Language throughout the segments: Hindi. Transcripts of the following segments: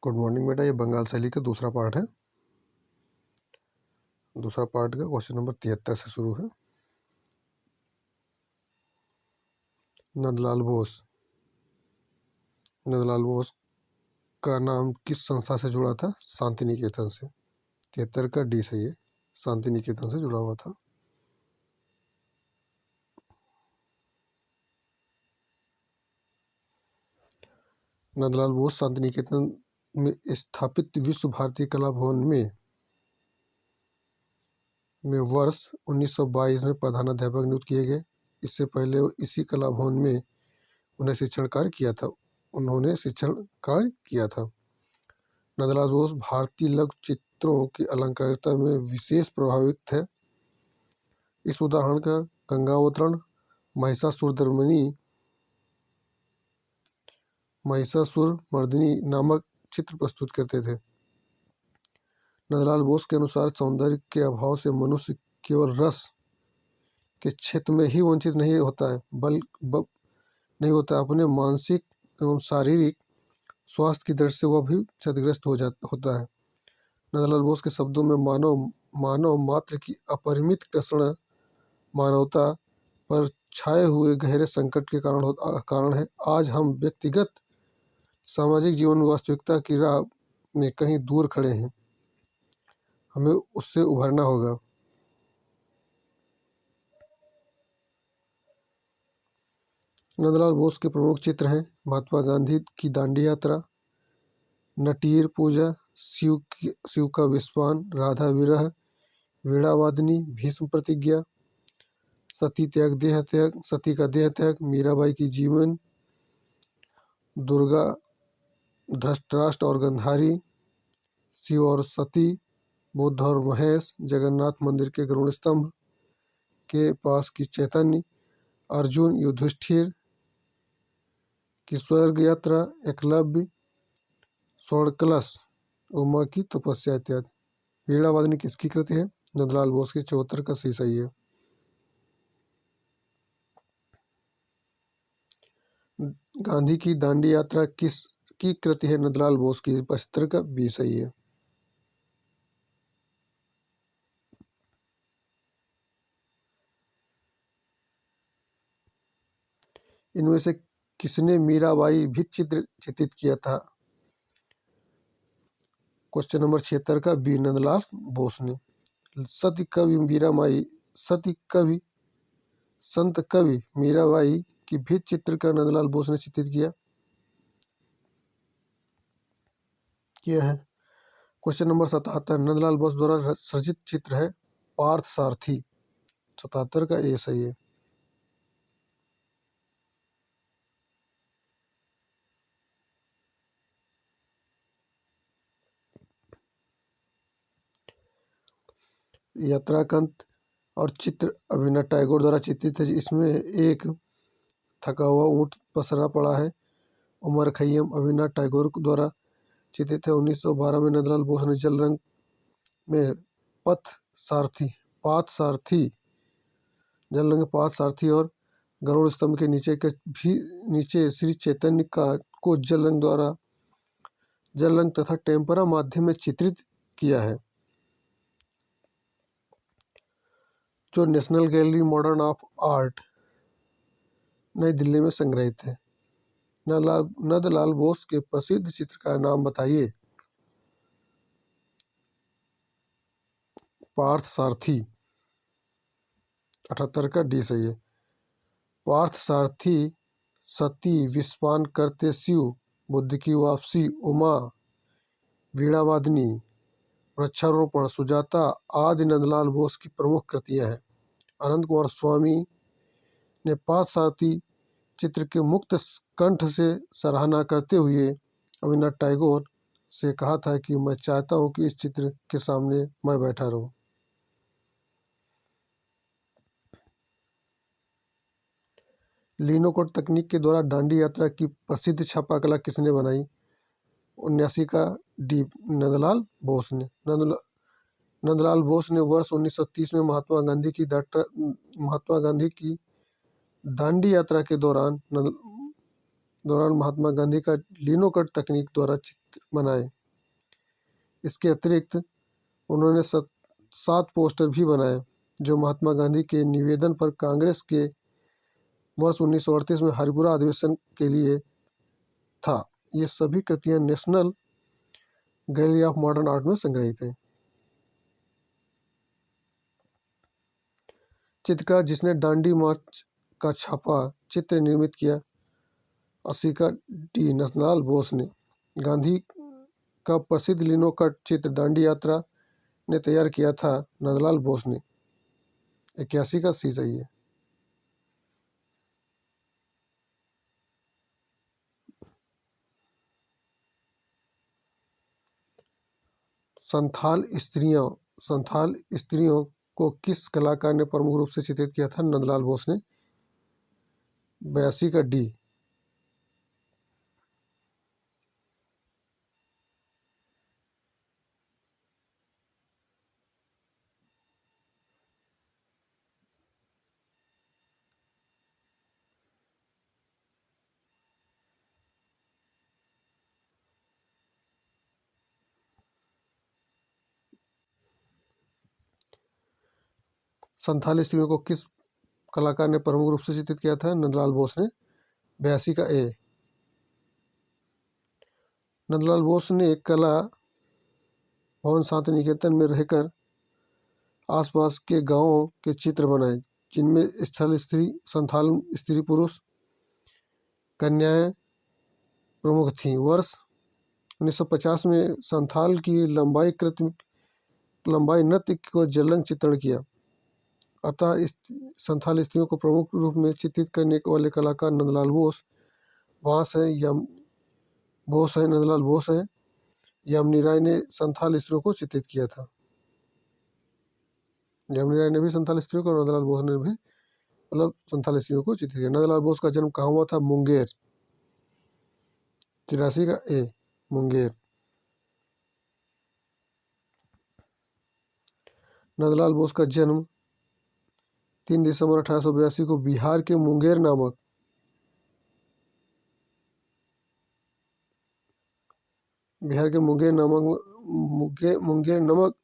गुड मॉर्निंग बेटा। ये बंगाल शैली का दूसरा पार्ट है। दूसरा पार्ट का क्वेश्चन नंबर 73 से शुरू है। नंदलाल बोस। नंदलाल बोस का नाम किस संस्था से जुड़ा था? शांति निकेतन से। 73 का डी सही है, शांति निकेतन से जुड़ा हुआ था। नंदलाल बोस शांति निकेतन में स्थापित विश्व भारती कला भवन में वर्ष 1922 में प्रधानाध्यापक नियुक्त किए गए। इससे पहले इसी कला भवन में उन्होंने शिक्षण कार्य किया था। नंदलाल बोस भारतीय लघु चित्रों की अलंकारिता में विशेष प्रभावित थे। इस उदाहरण का गंगावतरण, महिषासुरमर्दिनी नामक चित्र प्रस्तुत करते थे। नंदलाल बोस के अनुसार सौंदर्य के अभाव से मनुष्य केवल रस के क्षेत्र में ही वंचित नहीं होता है, अपने मानसिक एवं शारीरिक स्वास्थ्य की दृष्टि से वह भी क्षतिग्रस्त होता है। नंदलाल बोस के शब्दों में मानव मात्र की अपरिमित कृष्ण मानवता पर छाए हुए गहरे संकट के कारण है। आज हम व्यक्तिगत सामाजिक जीवन में वास्तविकता की राह में कहीं दूर खड़े हैं, हमें उससे उभरना होगा। नंदलाल बोस के प्रमुख चित्र हैं महात्मा गांधी की दांडी यात्रा, नटीर पूजा, शिव का विस्वान, राधा विरह, वीणावादिनी, भीष्म प्रतिज्ञा, सती का देह त्याग, मीराबाई की जीवन, दुर्गा, धृतराष्ट्र और गंधारी, शिव और सती, बुद्ध और महेश, जगन्नाथ मंदिर के गरुड़ स्तंभ के पास की चैतन्य, अर्जुन, युधिष्ठिर की स्वर्ग यात्रा, एकलव्य, स्वर्ण कलश, उमा की तपस्या इत्यादि। वीणावादिनी किसकी कृति है? नंदलाल बोस की। 74 का सही है। गांधी की दांडी यात्रा किसकी कृति है? नंदलाल बोस की। 75 का बी सही है। इनमें से किसने मीराबाई भी चित्रित किया था? क्वेश्चन नंबर 76 का बी, नंदलाल बोस ने। संत कवि मीराबाई की भी चित्र का नंदलाल बोस ने चित्रित किया है। क्वेश्चन नंबर 77 नंदलाल बोस द्वारा सृजित चित्र है पार्थ सारथी। 77 का ए सही है। यात्राकंत और चित्र अभिनव टैगोर द्वारा चित्रित है। इसमें एक थका हुआ ऊंट पसरा पड़ा है। उमर खैयम अभिनव टैगोर द्वारा चित्रित है। 1912 में नंदलाल बोस ने जल रंग में पाथ सारथी और गरुड़ स्तंभ के नीचे श्री चैतन्य को जल रंग तथा टेम्परा माध्यम में चित्रित किया है, जो national gallery modern of art नई दिल्ली में संग्रहित है। नंदलाल बोस के प्रसिद्ध चित्र का नाम बताइए। पार्थ सारथी। 78 का डी सही है। पार्थ सारथी, सती, विस्वान करते शिव, बुद्ध की वापसी, उमा, वीणावादिनी, वृक्षारोपण, सुजाता आदि नंदलाल बोस की प्रमुख कृतियां हैं। अनंत कुमार स्वामी ने पार्थ सारथी चित्र के मुक्त कंठ से सराहना करते हुए अभिनव टैगोर से कहा था कि मैं चाहता हूं कि इस चित्र के सामने मैं बैठा रहूं। लिनोकोट तकनीक के द्वारा दांडी यात्रा की प्रसिद्ध छापा कला किसने बनाई? 79 का डी, नंदलाल बोस ने। नंदलाल बोस ने वर्ष 1930 में महात्मा गांधी की दांडी यात्रा के दौरान महात्मा गांधी का लिनोकट तकनीक द्वारा चित्र बनाए। इसके अतिरिक्त उन्होंने 7 पोस्टर भी बनाए जो महात्मा गांधी के निवेदन पर कांग्रेस के वर्ष 1938 में हरिपुरा अधिवेशन के लिए था। ये सभी कृतियां national gallery of modern art में संग्रहित हैं। चित्रकार जिसने दांडी मार्च का छापा चित्र निर्मित किया, असिका डी नंदलाल बोस ने। गांधी का प्रसिद्ध लिनो कट चित्र दांडी यात्रा ने तैयार किया था नंदलाल बोस ने। 81 का सी सही है। संथाल स्त्रियों को किस कलाकार ने प्रमुख रूप से चित्रित किया था? नंदलाल बोस ने। 82 का डी। संथाल स्त्रियों को किस कलाकार ने प्रमुख रूप से चित्रित किया था? नंदलाल बोस ने। 82 का ए। नंदलाल बोस ने कला भवन शांति निकेतन में रहकर आसपास के गांवों के चित्र बनाए जिनमें संथाल स्त्री पुरुष कन्याएं प्रमुख थीं। वर्ष 1950 में संथाल की लंबाई नृत्य को जलंग चित्रण किया। अतः संथाल स्त्रियों को प्रमुख रूप में चित्रित करने वाले कलाकार नंदलाल बोस नंदलाल बोस हैं। यामिनी राय ने संथाल स्त्रियों को चित्रित किया था। यामिनी राय ने भी संथाल स्त्रियों को, नंदलाल बोस ने भी संथाल स्त्रियों को चित्रित किया। नंदलाल बोस का जन्म कहाँ हुआ था? मुंगेर। 83 का ए, मुंगेर। नंदलाल बोस का जन्म 3 दिसंबर 1882 को बिहार के मुंगेर नामक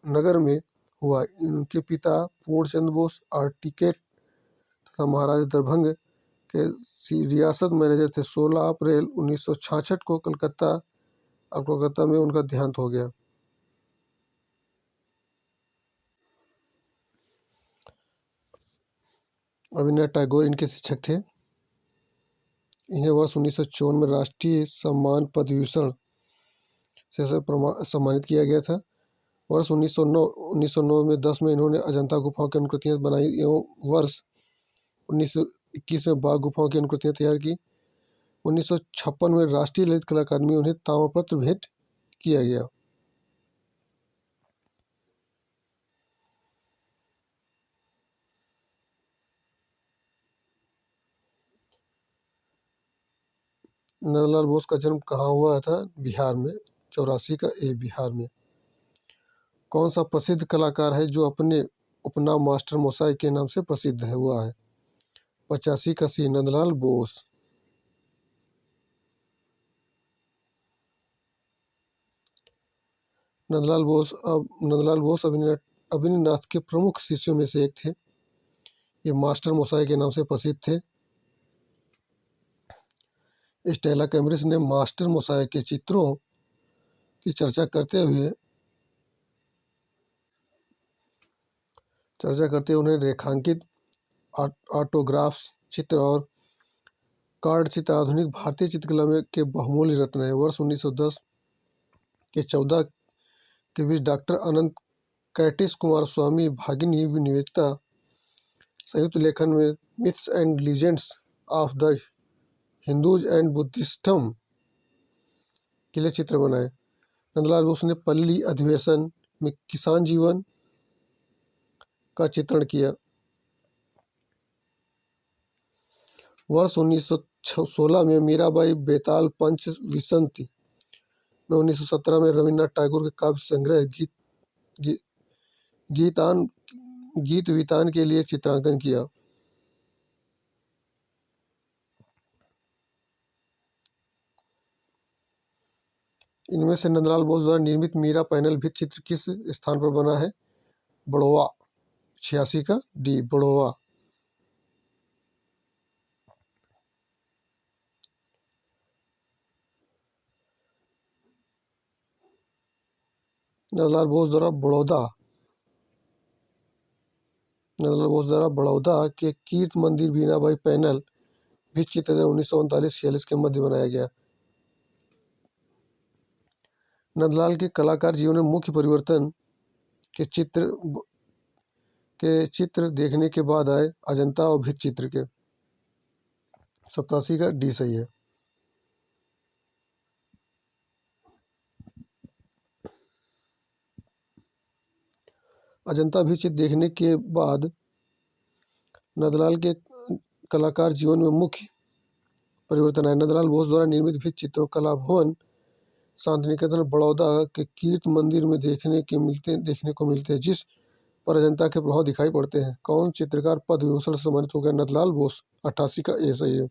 नगर में हुआ। इनके पिता पूर्णचंद बोस आर्किटेक्ट तथा महाराज दरभंग के रियासत मैनेजर थे। 16 अप्रैल 1966 को कोलकाता में उनका देहांत हो गया। रवींद्रनाथ टैगोर इनके शिक्षक थे। इन्हें वर्ष 1954 में राष्ट्रीय सम्मान पद्म विभूषण से सम्मानित किया गया था। वर्ष 1909 में 10 में इन्होंने अजंता गुफाओं की अनुकृतियां बनाई एवं वर्ष 1921 में बाघ गुफाओं की अनुकृतियां तैयार की। 1956 में राष्ट्रीय ललित कला अकादमी उन्हें ताम्रपत्र भेंट किया गया। नंदलाल बोस का जन्म कहाँ हुआ था? बिहार में। 84 का ए, बिहार में। कौन सा प्रसिद्ध कलाकार है जो अपने उपनाम मास्टर मोसाई के नाम से प्रसिद्ध हुआ है? 85 का सी, नंदलाल बोस। नंदलाल बोस अविनीनाथ के प्रमुख शिष्यों में से एक थे। ये मास्टर मोसाई के नाम से प्रसिद्ध थे। स्टेला कैम्ब्रिज ने मास्टर मोसाई के चित्रों की चर्चा करते हुए उन्हें रेखांकित ऑटोग्राफ्स चित्र और कार्ड चित्र आधुनिक भारतीय चित्रकला में के बहुमूल्य रत्न है। वर्ष 1910 के 14 के बीच doctor Anant Kentish Coomaraswamy Bhagini Nivedita संयुक्त लेखन में myths and legends of the Hindus and Buddhists के लिए चित्र बनाए। नंदलाल बोस ने पल्ली अधिवेशन में किसान जीवन का चित्रण किया। वर्ष 1916 में मीराबाई बेताल पंच विसंति में 1917 में रवींद्रनाथ टैगोर के काव्य संग्रह गीत वितान के लिए चित्रांकन किया। इनमें से नंदलाल बोस द्वारा निर्मित मीरा पैनल भित्ति चित्र किस स्थान पर बना है? बड़ौआ। 86 का डी, बड़ौआ। नंदलाल बोस द्वारा बड़ौदा के कीर्त मंदिर बीनाबाई पैनल भित्ति चित्र 1939-46 के मध्य बनाया गया। नंदलाल के कलाकार जीवन में मुख्य परिवर्तन के चित्र देखने के बाद आए अजंता और भित्ति चित्र के। 87 का डी सही है। अजंता भित्ति चित्र देखने के बाद नंदलाल के कलाकार जीवन में मुख्य परिवर्तन आए। नंदलाल बोस द्वारा निर्मित भित्ति चित्रों कला भवन शांति निकेतन बड़ौदा के कीर्त मंदिर में देखने को मिलते हैं, जिस पर अजंता के प्रभाव दिखाई पड़ते हैं। कौन चित्रकार पद्म विभूषण से सम्मानित हो गया? नंदलाल बोस। 88 का ए सही है।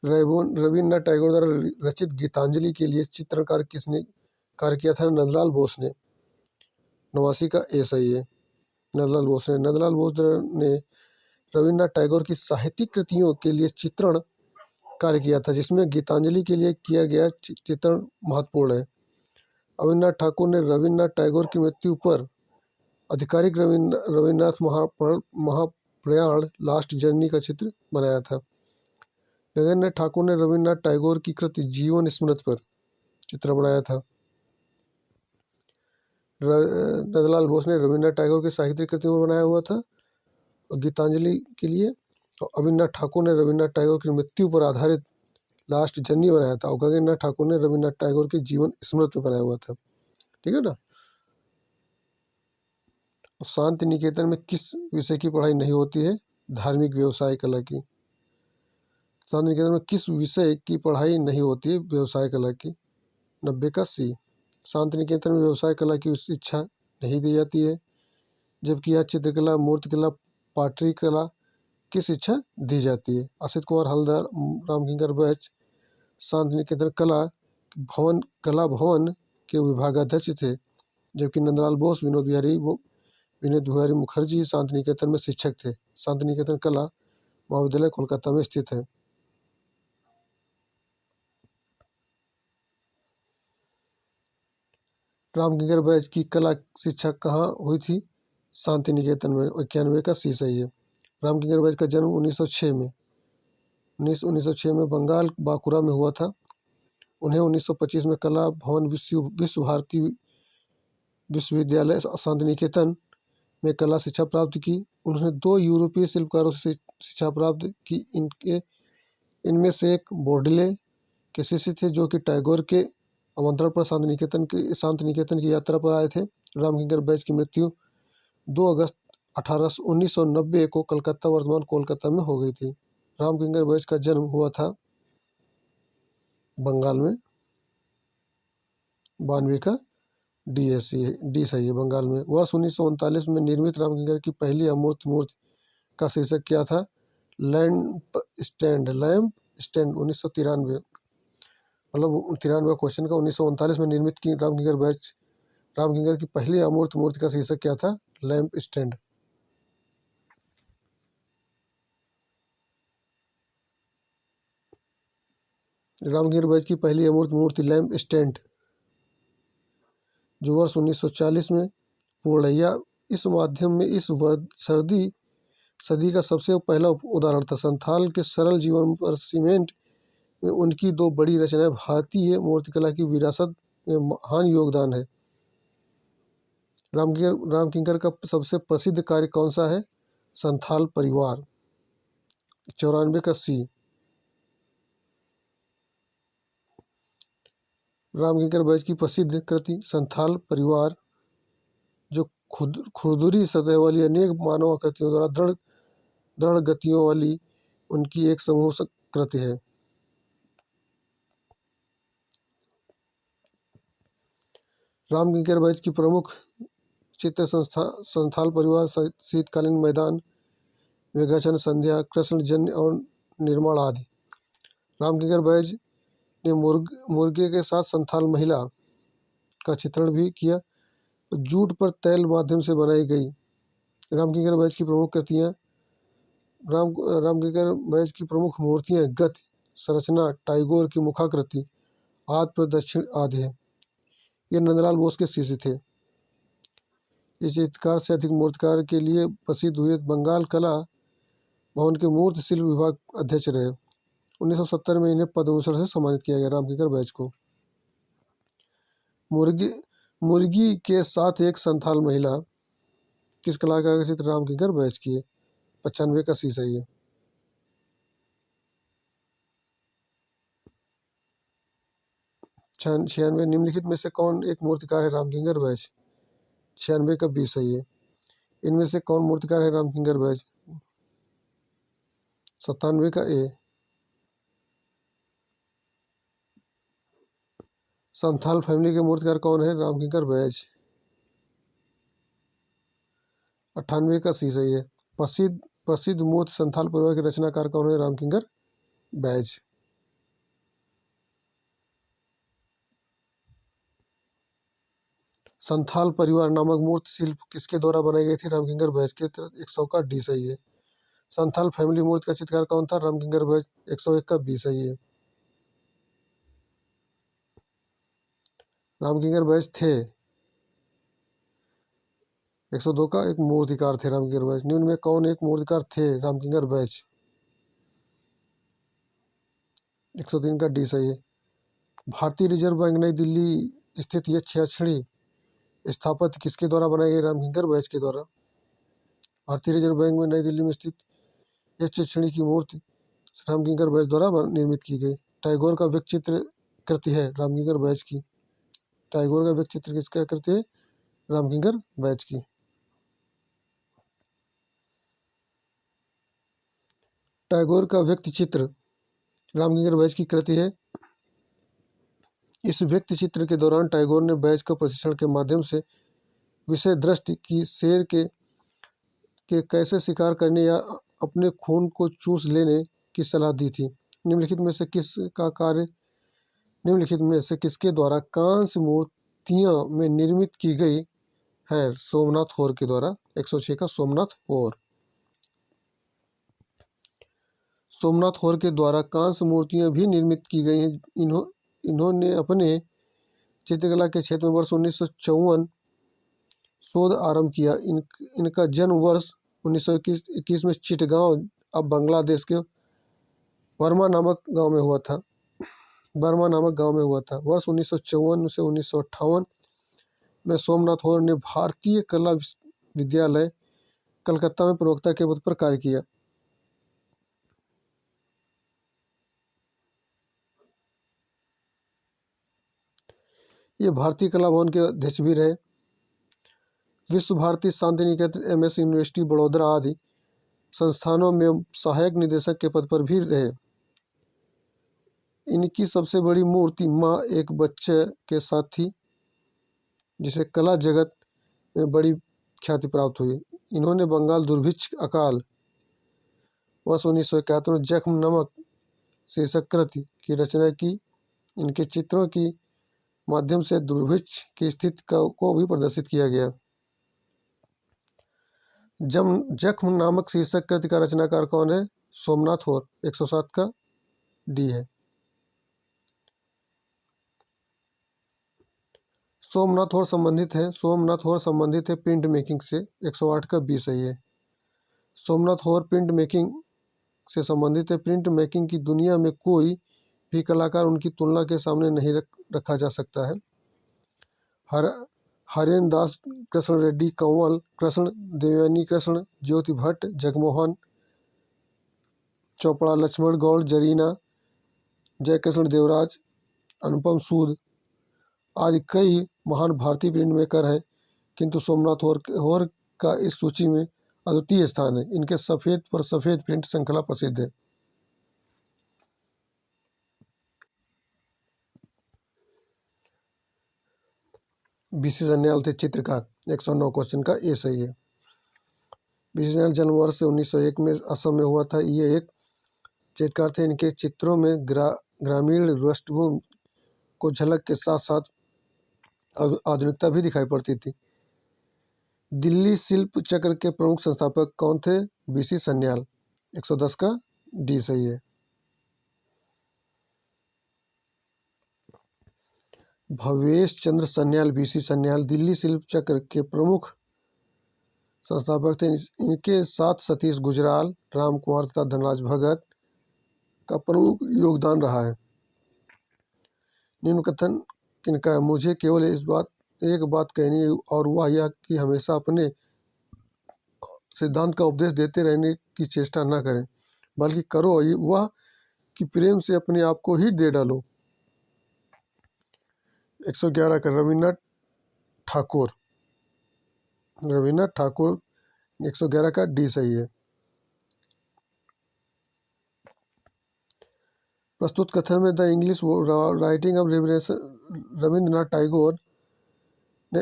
रविन्द्रनाथ टैगोर द्वारा रचित गीतांजलि के लिए चित्रकार किसने कार्य किया था? नंदलाल बोस ने। 89 का ए सही है। नंदलाल बोस ने रविन्द्रनाथ टैगोर की साहित्यिक कृतियों के लिए चित्रण कार्य किया था, जिसमें गीतांजलि के लिए किया गया चित्रण महत्वपूर्ण है। अविनाश ठाकुर ने रविन्द्रनाथ टैगोर की मृत्यु पर आधिकारिक रविन्द्रनाथ महाप्रयाण लास्ट जर्नी का चित्र बनाया था। गगन ठाकुर ने रविन्द्रनाथ टैगोर की कृति जीवन स्मृत पर चित्र बनाया था। नंदलाल बोस ने रविन्द्रनाथ टैगोर की साहित्यिक कृतियों में बनाया हुआ था और गीतांजलि के लिए। और अविनाश ठाकुर ने रविन्द्रनाथ टैगोर की मृत्यु पर आधारित लास्ट जर्नी बनाया था और गगन ठाकुर ने रविन्द्रनाथ टैगोर के जीवन स्मृत में बनाया हुआ था। ठीक है ना। शांति निकेतन में किस विषय की पढ़ाई नहीं होती है? धार्मिक व्यवसाय कला की। शांति निकेतन में किस विषय की पढ़ाई नहीं होती है? व्यवसाय कला की। 90 का सी। शांति निकेतन में व्यवसाय कला की शिक्षा नहीं दी जाती है, जबकि यह चित्रकला, मूर्तिकला, पाटरी कला की शिक्षा दी जाती है। असित कुमार हलदर रामकिंकर बैच शांति निकेतन कला भवन के विभागाध्यक्ष थे, जबकि नंदलाल बोस विनोद बिहारी मुखर्जी शांति निकेतन में शिक्षक थे। शांति निकेतन कला महाविद्यालय कोलकाता में स्थित है। रामकिंकर बैच की कला शिक्षा कहाँ हुई थी? शांति निकेतन में। 91 का सी सही है। रामकिंकर बैच का जन्म 1906 में बंगाल बांकुरा में हुआ था। उन्हें 1925 में कला भवन विश्व भारती विश्वविद्यालय शांति निकेतन में कला शिक्षा प्राप्त की। उन्होंने 2 यूरोपीय शिल्पकारों से शिक्षा प्राप्त की। इनमें से एक बोर्डले के शिष्य थे, जो कि टैगोर के आमंत्रण पर शांति निकेतन की यात्रा पर आए थे। रामकिंकर बैच की मृत्यु 2 अगस्त 1990 को कलकत्ता वर्तमान कोलकाता में हो गई थी। रामकिंकर बैच का जन्म हुआ था बंगाल में। 92 का डी सही है, बंगाल में। वर्ष 1939 में निर्मित रामकिंकर की पहली अमूर्त मूर्ति का शीर्षक क्या था? Lamp stand. 1993, मतलब 93 क्वेश्चन का 1939 में निर्मित की रामकिंकर की पहली अमूर्त मूर्ति का शीर्षक क्या था? Lamp stand. रामकिंकर बैच की पहली अमूर्त मूर्ति लैंप स्टैंड, जो वर्ष 1940 में पूर्ण है। इस माध्यम में इस सदी का सबसे पहला उदाहरण था। संथाल के सरल जीवन पर सीमेंट में उनकी 2 बड़ी रचनाएं भारतीय मूर्तिकला की विरासत में महान योगदान है। रामकिंकर का सबसे प्रसिद्ध कार्य कौन सा है? संथाल परिवार। 94 का सी। रामकिंकर बैच की प्रसिद्ध कृति संथाल परिवार, जो खुरदुरी सतह वाली अनेक मानव आकृतियों द्वारा दृढ़ गतियों वाली उनकी एक समूह कृति है। रामकिंकर बैच की प्रमुख चित्र संथाल परिवार, शीतकालीन मैदान, मेघाचरण संध्या, कृष्ण जन्य और निर्माण आदि। रामकिंकर बैज ने मुर्गे के साथ संथाल महिला का चित्रण भी किया। जूट पर तैल माध्यम से बनाई गई रामकिंकर बैज की प्रमुख कृतियाँ रामकिंकर बैज की प्रमुख मूर्तियाँ गति, संरचना, टैगोर की मुखाकृति, आदि प्रदक्षिण आदि है। ये नंदलाल बोस के शिष्य थे। इस चित्रकार से अधिक मूर्तिकार के लिए प्रसिद्ध हुए। बंगाल कला भवन के मूर्ति शिल्प विभाग अध्यक्ष रहे। 1970 में इन्हें पद्म भूषण से सम्मानित किया गया रामकिंकर बैज को। मुर्गी के साथ एक संथाल महिला किस कलाकार का चित्र? रामकिंकर बैज की है। 95 का शीशा ये। छियानवे निम्नलिखित में से कौन एक मूर्तिकार है? रामकिंकर बैज। 96 का बी सही है। इनमें से कौन मूर्तिकार है? रामकिंकर बैज। 97 का ए। संथाल फैमिली के मूर्तिकार कौन है? रामकिंकर बैज। 98 का सी सही है। प्रसिद्ध मूर्ति संथाल परिवार के रचनाकार कौन है? रामकिंकर बैज। संथाल परिवार नामक मूर्ति शिल्प किसके द्वारा बनाई गई थी? रामकिंकर बैज के। 100 का डी सही है। संथाल फैमिली मूर्ति का चित्रकार कौन था? रामकिंकर बैज। 101 का बी सही है। रामकिंकर बैज थे। 102 का एक मूर्तिकार थे रामकिंकर बैज। निम्न में कौन एक मूर्तिकार थे? रामकिंकर बैज। 103 का डी सही है। भारतीय रिजर्व बैंक नई दिल्ली स्थित यह 6 स्थापत्य किसके द्वारा बनाई गई? रामकिंकर बैज के द्वारा। भारतीय रिजर्व बैंक में नई दिल्ली में स्थित यह 6 की मूर्ति रामकिंकर बैज द्वारा निर्मित की गई। टैगोर का व्यक्ति चित्र कृति है रामकिंकर बैज की। टैगोर का व्यक्ति चित्र किसका कृति है? रामकिंकर बैज की। टैगोर का व्यक्ति चित्र रामकिंकर बैज की कृति है। इस व्यक्ति चित्र के दौरान टैगोर ने बैज को प्रशिक्षण के माध्यम से विषय दृष्टि की शेर के कैसे शिकार करने या अपने खून को चूस लेने की सलाह दी थी। निम्नलिखित में से किसके द्वारा कांस्य मूर्तियां में निर्मित की गई है? सोमनाथ होर के द्वारा। 106 का सोमनाथ होर। सोमनाथ होर के द्वारा कांस्य मूर्तियां भी निर्मित की गई हैं। इन्होंने अपने चित्रकला के क्षेत्र में वर्ष 1954 शोध आरंभ किया। इनका जन्म वर्ष 1921 में चिटगांव, अब बांग्लादेश के बर्मा नामक गांव में हुआ था। वर्ष 1954 से 1958 में सोमनाथ होर ने भारतीय कला विद्यालय कलकत्ता में प्रवक्ता के पद पर कार्य किया। ये भारतीय कला भवन के अध्यक्ष भी रहे। विश्व भारती, शांति निकेतन, MS यूनिवर्सिटी बड़ौदा आदि संस्थानों में सहायक निदेशक के पद पर भी रहे। इनकी सबसे बड़ी मूर्ति माँ एक बच्चे के साथ थी, जिसे कला जगत में बड़ी ख्याति प्राप्त हुई। इन्होंने बंगाल दुर्भिक्ष अकाल वर्ष 1971 में जख्म नमक शीर्षक कृति की रचना की। इनके चित्रों की माध्यम से दुर्भिक्ष की स्थिति को भी प्रदर्शित किया गया। जख्म नामक शीर्षक कृति का रचनाकार कौन है? सोमनाथ होर। 107 का डी है। सोमनाथ होर संबंधित है प्रिंट मेकिंग से। 108 का बी सही है। सोमनाथ होर प्रिंट मेकिंग से संबंधित है। प्रिंट मेकिंग की दुनिया में कोई भी कलाकार उनकी तुलना के सामने नहीं रखा जा सकता है। हरेन दास, कृष्ण रेड्डी, कंवल कृष्ण, देवयानी कृष्ण, ज्योति भट्ट, जगमोहन चोपड़ा, लक्ष्मण गौड़, जरीना, जयकृष्ण देवराज, अनुपम सूद आदि कई महान भारतीय प्रिंट मेकर हैं, किंतु सोमनाथ होर का इस सूची में अद्वितीय स्थान है। इनके सफ़ेद पर सफ़ेद प्रिंट श्रृंखला प्रसिद्ध है। बीसी सन्याल थे चित्रकार। 109 क्वेश्चन का ये सही है। बीसी सन्याल जन्म वर्ष 1901 में असम में हुआ था। ये एक चित्रकार थे। इनके चित्रों में ग्रामीण पृष्ठभूमि को झलक के साथ साथ आधुनिकता भी दिखाई पड़ती थी। दिल्ली शिल्प चक्र के प्रमुख संस्थापक कौन थे? बीसी सन्याल। 110 का डी सही है। भवेश चंद्र सन्याल, बीसी सन्याल दिल्ली शिल्प चक्र के प्रमुख संस्थापक थे। इनके साथ सतीश गुजराल, राम कुमार तथा धनराज भगत का प्रमुख योगदान रहा है। निम्न कथन किनका है? मुझे केवल एक बात कहनी है और वह यह कि हमेशा अपने सिद्धांत का उपदेश देते रहने की चेष्टा न करें, बल्कि करो वह कि प्रेम से अपने आप को ही दे डालो। 111 का रविन्द्रनाथ ठाकुर। रविन्द्रनाथ ठाकुर 111 का डी सही है। प्रस्तुत कथन में the English writing of Rabindranath Tagore ने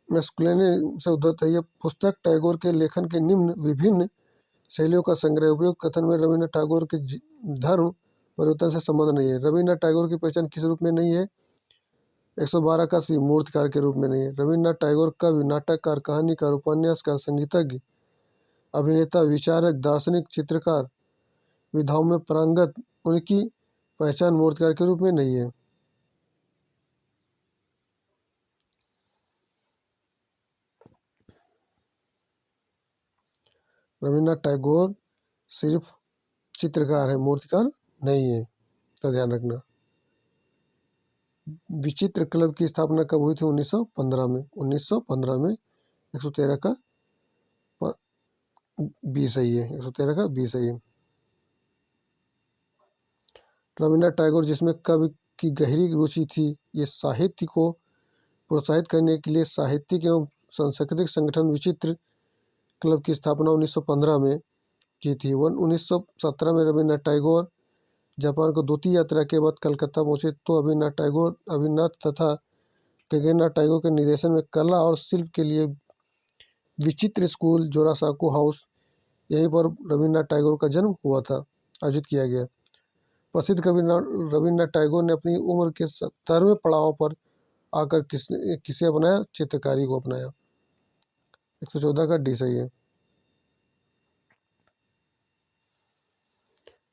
मैस्कुलिन से उद्धृत है। यह पुस्तक टैगोर के लेखन के निम्न विभिन्न शैलियों का संग्रह। उपयुक्त कथन में रविन्द्रनाथ टैगोर के धर्म परिवर्तन से संबंध नहीं है। रविन्द्रनाथ टैगोर की पहचान किस रूप में नहीं है? 112 का सी मूर्तिकार के रूप में नहीं है। रविन्द्रनाथ टैगोर कवि, नाटककार, कहानीकार, उपन्यासकार, संगीतज्ञ, अभिनेता, विचारक, दार्शनिक, चित्रकार, विधाओं में पारंगत, उनकी पहचान मूर्तिकार के रूप में नहीं है। रविन्द्रनाथ टैगोर सिर्फ चित्रकार है, मूर्तिकार नहीं है, तो ध्यान रखना। विचित्र क्लब की स्थापना कब हुई थी? 1915 में। 1915 में। 113 का बी सही है। 113 का बी सही है। रविन्द्रनाथ टैगोर जिसमें कवि की गहरी रुचि थी, ये साहित्य को प्रोत्साहित करने के लिए साहित्यिक एवं सांस्कृतिक संगठन विचित्र क्लब की स्थापना 1915 में की थी। 1917 में रविन्द्रनाथ टैगोर जापान को द्वितीय यात्रा के बाद कलकत्ता पहुंचे तो अविनाथ तथा गगननाथ टैगोर के निर्देशन में कला और शिल्प के लिए विचित्र स्कूल जोरासाको हाउस, यहीं पर रविन्द्रनाथ टैगोर का जन्म हुआ था, आयोजित किया गया। प्रसिद्ध कवि रविन्द्रनाथ टैगोर ने अपनी उम्र के 70वें पड़ाव पर आकर किसे अपनाया? चित्रकारी को अपनाया। 114 का डी सही है।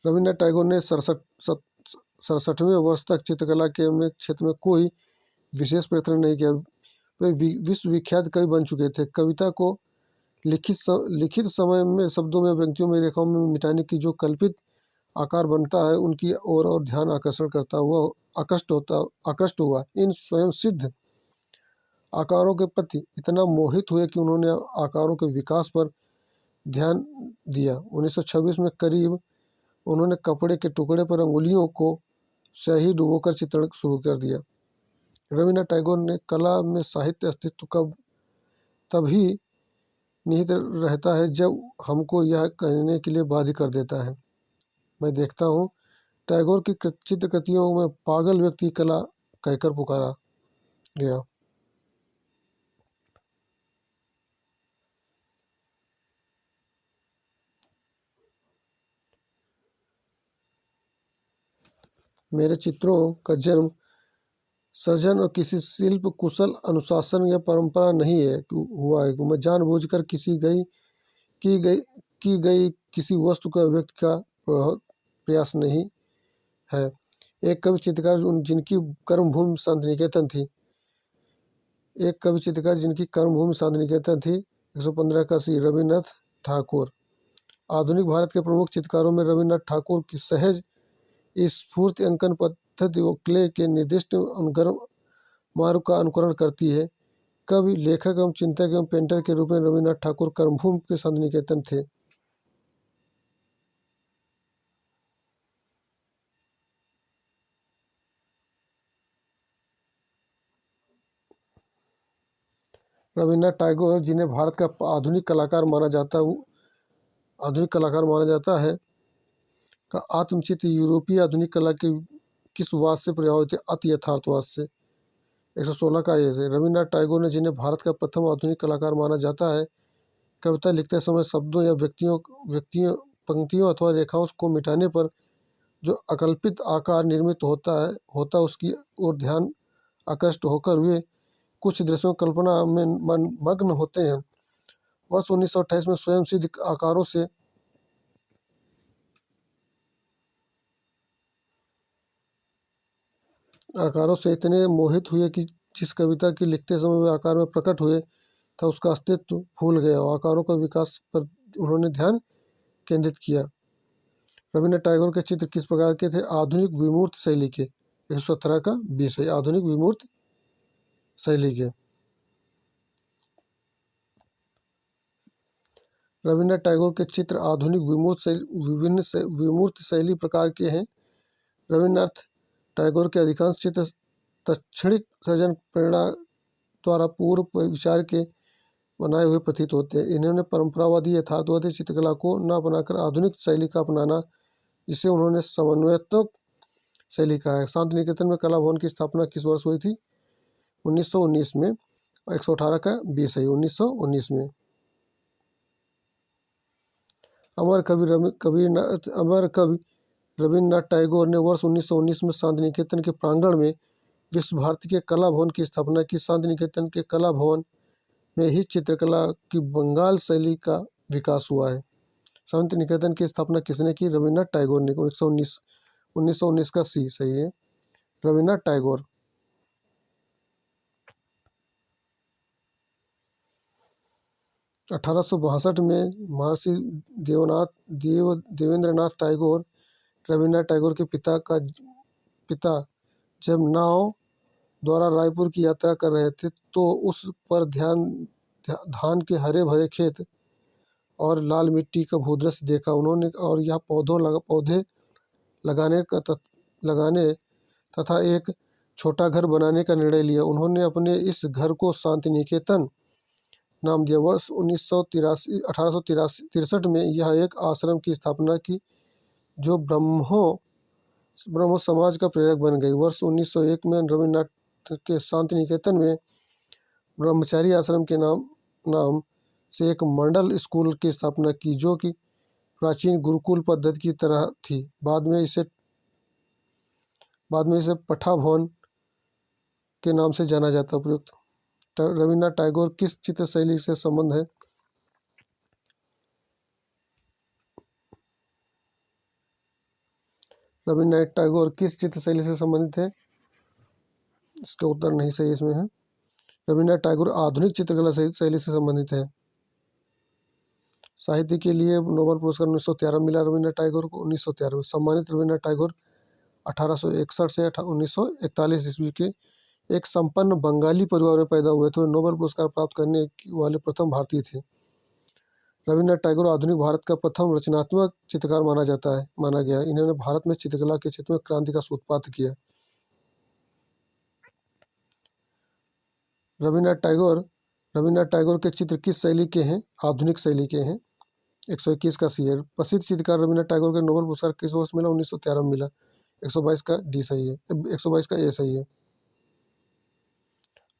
रविन्द्रनाथ टैगोर ने 67वें वर्ष तक चित्रकला के क्षेत्र में कोई विशेष प्रयत्न नहीं किया। वे विश्वविख्यात कवि बन चुके थे। कविता को लिखित समय में शब्दों में, व्यक्तियों में, रेखाओं में मिटाने की जो कल्पित आकार बनता है, उनकी ओर और ध्यान आकर्षण करता हुआ आकृष्ट हुआ। इन स्वयं सिद्ध आकारों के प्रति इतना मोहित हुए कि उन्होंने आकारों के विकास पर ध्यान दिया। 1926 में करीब उन्होंने कपड़े के टुकड़े पर अंगुलियों को स्याही डुबोकर चित्रण शुरू कर दिया। रविन्द्रनाथ टैगोर ने कला में साहित्य अस्तित्व का तभी निहित रहता है जब हमको यह कहने के लिए बाध्य कर देता है। मैं देखता हूँ टैगोर की चित्रकृतियों में पागल व्यक्ति कला कहकर पुकारा गया। मेरे चित्रों का जन्म सृजन और किसी शिल्प कुशल अनुशासन या परंपरा नहीं है हुआ है। मैं जानबूझकर की गई किसी वस्तु का व्यक्त का प्रयास नहीं है। एक कवि चित्रकार जिनकी कर्मभूमि शांतिनिकेतन थी। एक कवि चित्रकार जिनकी कर्मभूमि शांतिनिकेतन थी। 115 का सी रविन्द्रनाथ ठाकुर। आधुनिक भारत के प्रमुख चित्रकारों में रविन्द्रनाथ ठाकुर की सहज स्फूर्ति अंकन पद्धति व क्ले के निर्दिष्ट मार्ग का अनुकरण करती है। कवि, लेखक एवं चिंतक एवं पेंटर के रूप में रविन्द्रनाथ ठाकुर कर्मभूमि के शांतिनिकेतन थे। रविन्द्रनाथ टैगोर जिन्हें भारत का आधुनिक कलाकार माना जाता है का आत्मचित्र यूरोपीय आधुनिक कला के किस वाद से प्रभावित है? अति यथार्थवाद से। 116 का ये है। रविन्द्रनाथ टैगोर ने, जिन्हें भारत का प्रथम आधुनिक कलाकार माना जाता है, कविता लिखते समय शब्दों या व्यक्तियों पंक्तियों अथवा रेखाओं को मिटाने पर जो अकल्पित आकार निर्मित होता उसकी ओर ध्यान आकृष्ट होकर वे कुछ दृश्यों की कल्पना में मग्न होते हैं। वर्ष 1928 में स्वयं सिद्ध आकारों से इतने मोहित हुए कि जिस कविता की लिखते समय वे आकार में प्रकट हुए था उसका अस्तित्व भूल गया और आकारों का विकास पर उन्होंने ध्यान केंद्रित किया। रविन्द्रनाथ टैगोर के चित्र किस प्रकार के थे? आधुनिक विमूर्त शैली के। 117 का 20 है, आधुनिक विमूर्त शैली के। रविन्द्रनाथ टैगोर के चित्र आधुनिक विमूर्त शैली प्रकार के हैं। रविन्द्रनाथ टैगोर के अधिकांश चित्र तत्क्षणिक सृजन प्रेरणा द्वारा पूर्व विचार के बनाए हुए प्रतीत होते हैं। इन्होंने परंपरावादी यथार्थवादी चित्रकला को न अपनाकर आधुनिक शैली का अपनाना, जिसे उन्होंने समन्वयात्मक शैली कहा है। शांति निकेतन में कला भवन की स्थापना किस वर्ष हुई थी? 1919 में। 118 का 20 है, 1919 में। अमर कवि रविन्द्रनाथ टैगोर ने वर्ष 1919 में शांति निकेतन के प्रांगण में विश्व भारती के कला भवन की स्थापना की। शांति निकेतन के कला भवन में ही चित्रकला की बंगाल शैली का विकास हुआ है। शांति निकेतन की स्थापना किसने की? रविन्द्रनाथ टैगोर ने। 1919 का सी सही है, रविन्द्रनाथ टैगोर। अठारह में महर्षि देवेंद्रनाथ टैगोर रविन्द्रनाथ टैगोर के पिता जब नाव द्वारा रायपुर की यात्रा कर रहे थे तो उस पर धान के हरे भरे खेत और लाल मिट्टी का भूदृश्य देखा उन्होंने, और यह पौधे लगाने तथा एक छोटा घर बनाने का निर्णय लिया। उन्होंने अपने इस घर को शांति निकेतन नाम दिया। वर्ष 1863 में यह एक आश्रम की स्थापना की जो ब्रह्मो समाज का प्रेरक बन गई। वर्ष 1901 में रविन्द्रनाथ के शांति निकेतन में ब्रह्मचारी आश्रम के नाम से एक मॉडल स्कूल की स्थापना की जो कि प्राचीन गुरुकुल पद्धति की तरह थी। बाद में इसे पठा भवन के नाम से जाना जाता। उपयुक्त रविन्द्रनाथ टैगोर किस चित्र शैली से संबंध है? रविन्द्रनाथ टैगोर किस चित्र शैली से संबंधित है? इसका उत्तर नहीं सही इसमें है। रविन्द्रनाथ टैगोर आधुनिक चित्रकला शैली से संबंधित है। साहित्य के लिए नोबेल पुरस्कार 1913 मिला रविन्द्रनाथ टैगोर को। 1913 में सम्मानित रविन्द्रनाथ टैगोर 1861 से 1941 ईस्वी के एक संपन्न बंगाली परिवार में पैदा हुए थे। नोबेल पुरस्कार प्राप्त करने वाले प्रथम भारतीय थे। रविन्द्रनाथ टैगोर आधुनिक भारत का प्रथम रचनात्मक चित्रकार माना गया। इन्होंने भारत में चित्रकला के क्षेत्र में क्रांति का सूत्रपात किया। रविन्द्रनाथ टैगोर के चित्र किस शैली के हैं? आधुनिक शैली के हैं। 121 का सी है। प्रसिद्ध चित्रकार रविन्द्रनाथ टैगोर के नोबेल पुरस्कार किस वर्ष मिला? 1913 में मिला। 122 का डी सही है, 122 का ए सही है।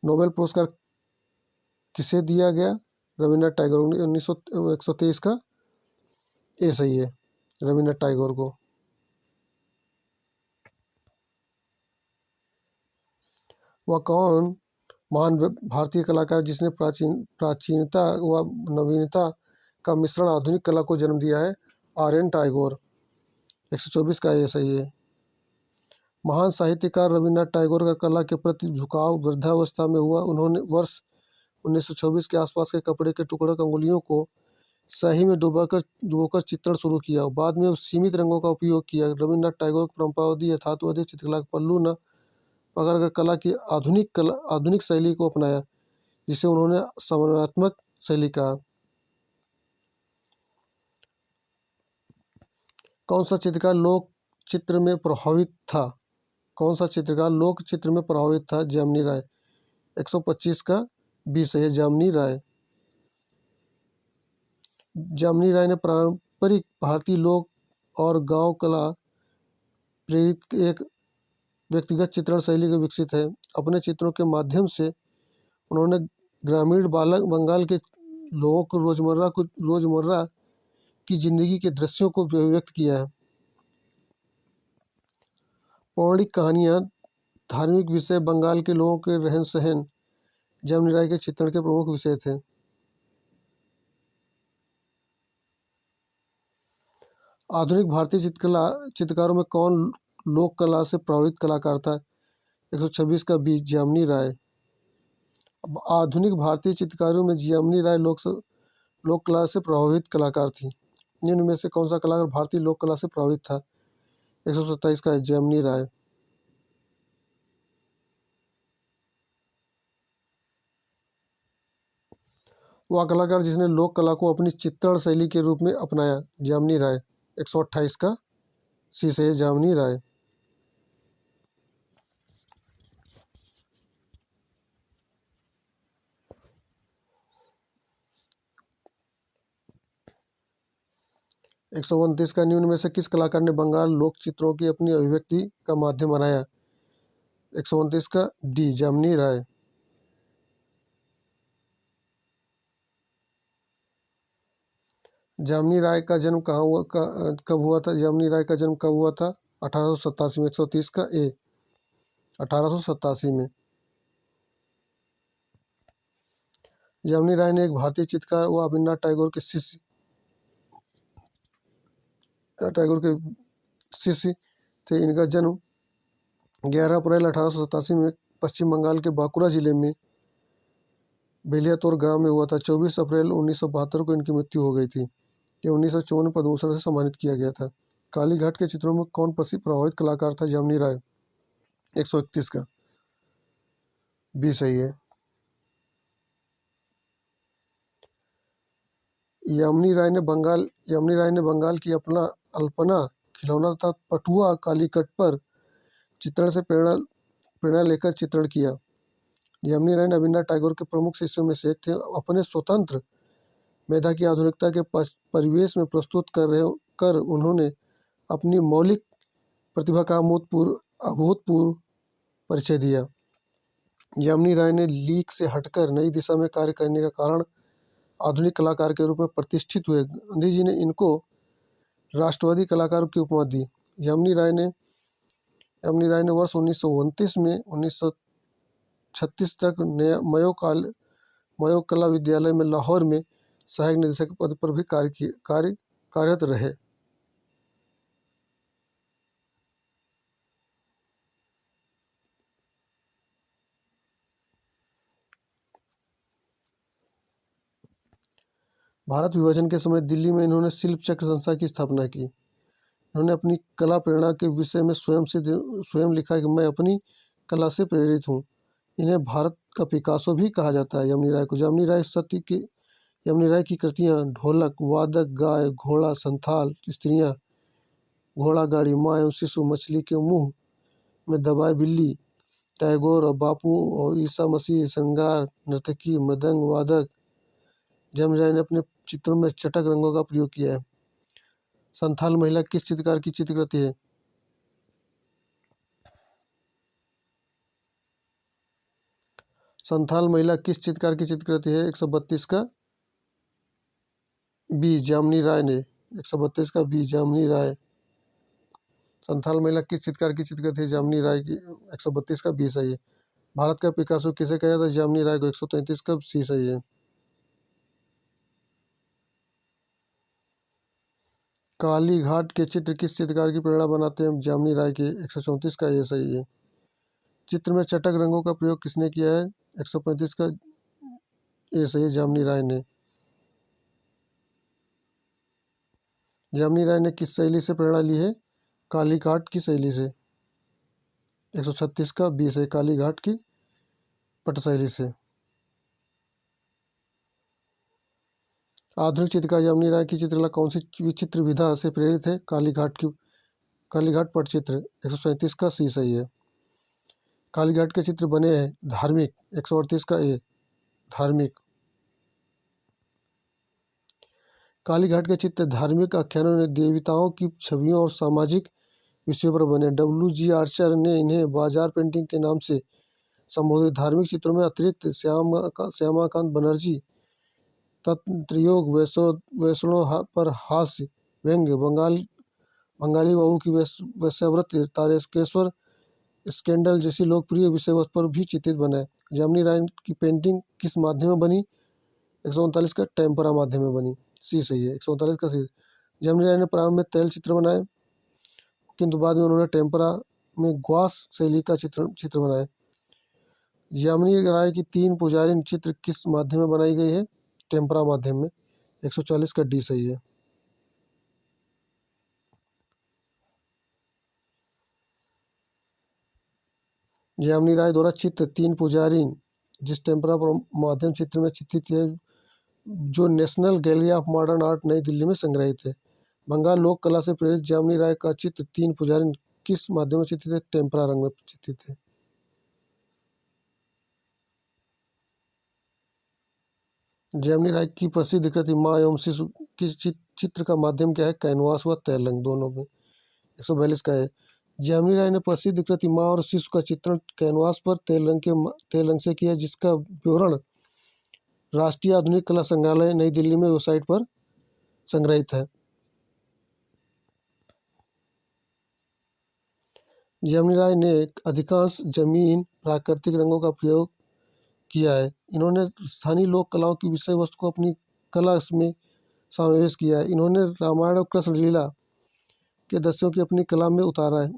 नोबेल पुरस्कार किसे दिया गया? रविन्द्रनाथ टैगोर। 123 का ए सही है, रविन्द्रनाथ टैगोर को। वह कौन महान भारतीय कलाकार जिसने प्राचीनता व नवीनता का मिश्रण आधुनिक कला को जन्म दिया है? आर.एन. टैगोर। 124 का ये सही है। महान साहित्यकार रविन्द्रनाथ टैगोर का कला के प्रति झुकाव वृद्धावस्था में हुआ। उन्होंने वर्ष 1924 के आसपास के कपड़े के टुकड़ों की अंगुलियों को स्याही में डुबोकर चित्रण शुरू किया। बाद में सीमित रंगों का उपयोग किया। रविन्द्रनाथ टैगोर परंपरावादी यथार्थवादी चित्रकला का पल्लू न पकड़कर कला की आधुनिक शैली को अपनाया, जिसे उन्होंने समन्वयात्मक शैली कहा। कौन सा चित्रकार लोक चित्र में प्रभावित था? कौन सा चित्रकार लोक चित्र में प्रभावित था? जामिनी राय। 125 का 20 है, जामिनी राय। जामिनी राय ने पारंपरिक भारतीय लोक और गांव कला प्रेरित एक व्यक्तिगत चित्रण शैली को विकसित है। अपने चित्रों के माध्यम से उन्होंने ग्रामीण बालक बंगाल के लोगों को रोजमर्रा की जिंदगी के दृश्यों को व्यक्त किया है। पौराणिक कहानियाँ, धार्मिक विषय बंगाल के लोगों के रहन सहन जयमिनी राय के चित्रण के प्रमुख विषय थे। आधुनिक भारतीय चित्रकारों में कौन लोक कला से प्रभावित कलाकार था? 126 का बी जयमिनी राय। अब आधुनिक भारतीय चित्रकारों में जयमिनी राय लोक कला से प्रभावित कलाकार थी। निम्न में से कौन सा कलाकार भारतीय लोक कला से प्रभावित था? 127 का है जयमिनी राय। वह कलाकार जिसने लोक कला को अपनी चित्रण शैली के रूप में अपनाया, जयमिनी राय। 128 का सी से जयमिनी राय। एक सौ 29 का निम्न में से किस कलाकार ने बंगाल लोक चित्रों की अपनी अभिव्यक्ति का माध्यम बनाया? 129 का डी जयमिनी राय। जयमिनी राय का जन्म कब हुआ था? जयमिनी राय का जन्म कब हुआ था? 1887 में। 130 का ए 1887 में। जयमिनी राय ने एक भारतीय चित्रकार व रवींद्रनाथ टैगोर के शिष्य थे। इनका जन्म 11 अप्रैल 1887 में पश्चिम बंगाल के बांकुरा जिले में बेलियातोर ग्राम में हुआ था। 24 अप्रैल 1972 को इनकी मृत्यु हो गई थी। ये 1954 में पद्मभूषण से सम्मानित किया गया था। कालीघाट के चित्रों में कौन प्रभावित कलाकार था? जयमिनी राय। 131 का बी सही है। यमुनी राय ने बंगाल की अपना अल्पना, खिलौना तथा पटुआ कालीकट पर चित्रण से प्रेरणा लेकर चित्रण किया। यमुनी राय रवींद्रनाथ टैगोर के प्रमुख शिष्यों में से एक थे। अपने स्वतंत्र मेधा की आधुनिकता के परिवेश में प्रस्तुत कर उन्होंने अपनी मौलिक प्रतिभा का अभूतपूर्व परिचय दिया। यमुनी राय ने लीक से हटकर नई दिशा में कार्य करने का कारण आधुनिक कलाकार के रूप में प्रतिष्ठित हुए। गांधी जी ने इनको राष्ट्रवादी कलाकार की उपमा दी। यमुनी राय ने वर्ष 1929 में 1936 तक मयो कला विद्यालय में लाहौर में सहायक निदेशक पद पर भी कार्यरत रहे। भारत विभाजन के समय दिल्ली में इन्होंने शिल्प चक्र संस्था की स्थापना की। इन्होंने अपनी कला प्रेरणा के विषय में स्वयं लिखा कि मैं अपनी कला से प्रेरित हूँ। इन्हें भारत का पिकासो भी कहा जाता है यमुनी राय को। यमुनी राय की कृतियाँ ढोलक, वादक, गाय, घोड़ा, संथाल, स्त्रियाँ, घोड़ा गाड़ी, माँ एवं शिशु, मछली के मुंह में दबाए बिल्ली, टैगोर और बापू और ईसा मसीह, श्रृंगार, नर्तकी, मृदंग वादक। यमुनी राय ने अपने चित्रों में चटक रंगों का प्रयोग किया है। संथाल महिला किस चित्रकार की चित्रकृति है? संथाल महिला किस चित्रकार की चित्रकृति है? 132 का बी जयमिनी राय ने। 132 का बी जयमिनी राय। संथाल महिला किस चित्रकार की चित्रकृति है? जयमिनी राय की। 132 का बी सही है। भारत का पिकासो किसे कहा जाता है? जयमिनी राय को। 133 का सी सही है। कालीघाट के चित्र किस चित्रकार की प्रेरणा बनाते हैं? जयमिनी राय के। 134 का ये सही है। चित्र में चटक रंगों का प्रयोग किसने किया है? 135 का ये सही है, जयमिनी राय ने। जयमिनी राय ने किस शैली से प्रेरणा ली है? कालीघाट की शैली से। 136 का बी सही, कालीघाट की पट शैली से। आधुनिक चित्रकार यमुनी राय की चित्रकला कौन सी विचित्र विधा से प्रेरित है? कालीघाट पट चित्र। 137 का सी सही है। कालीघाट के चित्र बने हैं धार्मिक। 138 का ए धार्मिक। कालीघाट के चित्र धार्मिक आख्यानों ने देवताओं की छवियों और सामाजिक विषय पर बने। W.G. आर्चर ने इन्हें बाजार पेंटिंग के नाम से संबोधित। धार्मिक चित्रों में अतिरिक्त श्यामाकांत बनर्जी तंत्रयोग, वैष्णव पर हास्य व्यंग्य, बंगाली बाबू की वेश्यावृत्ति, तारकेश्वर स्कैंडल जैसी लोकप्रिय विषय वस्तु पर भी चित्रित बने। जामिनी राय की पेंटिंग किस माध्यम में बनी? 139 का टेम्परा माध्यम में बनी। सी सही है, 139 का सी। जामिनी राय ने प्रारंभ में तैल चित्र बनाए, किंतु बाद में उन्होंने टेम्परा में ग्वास शैली का चित्र बनाए। जामिनी राय की 3 पुजारी चित्र किस माध्यम में बनाई गई है? टेम्परा माध्यम में। 140 का डी सही है। जामिनी राय द्वारा चित्र 3 पुजारी जिस टेम्परा माध्यम चित्र में चित्रित है, जो national gallery of modern art नई दिल्ली में संग्रहित है। बंगाल लोक कला से प्रेरित जामिनी राय का चित्र 3 पुजारी किस माध्यम में चित्रित है? टेम्परा रंग में चित्रित है। जामिनी राय की प्रसिद्ध कृति माँ एवं शिशु की चित्र का माध्यम क्या है? कैनवास व तैल रंग दोनों में। 142 का है। जामिनी राय ने प्रसिद्ध कृति माँ और शिशु का चित्रण कैनवास पर तेल रंग से किया, जिसका विवरण राष्ट्रीय आधुनिक कला संग्रहालय नई दिल्ली में वेबसाइट पर संग्रहित है। जामिनी राय ने अधिकांश जमीन प्राकृतिक रंगों का प्रयोग किया है। इन्होंने स्थानीय लोक कलाओं की विषय वस्तु को अपनी कला में समावेश किया है। इन्होंने रामायण और कृष्ण लीला के दृश्यों की अपनी कला में उतारा है।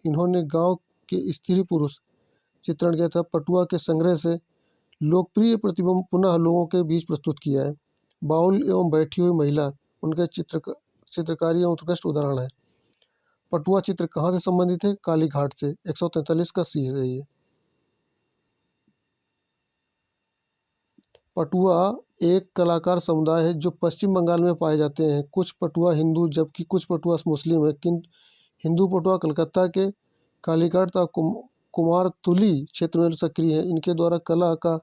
इन्होंने गांव के स्त्री पुरुष चित्रण किया था। पटुआ के संग्रह से लोकप्रिय प्रतिबिंब पुनः लोगों के बीच प्रस्तुत किया है। बाउल एवं बैठी हुई महिला उनके चित्रकारी एवं उत्कृष्ट उदाहरण है। पटुआ चित्र कहाँ से संबंधित है? कालीघाट से। 143 का सी है ये। पटुआ एक कलाकार समुदाय है जो पश्चिम बंगाल में पाए जाते हैं। कुछ पटुआ हिंदू जबकि कुछ पटुआ मुस्लिम है। हिंदू पटुआ कलकत्ता के कालीघाट तथा कुमारतुली क्षेत्र में सक्रिय है। इनके द्वारा कला का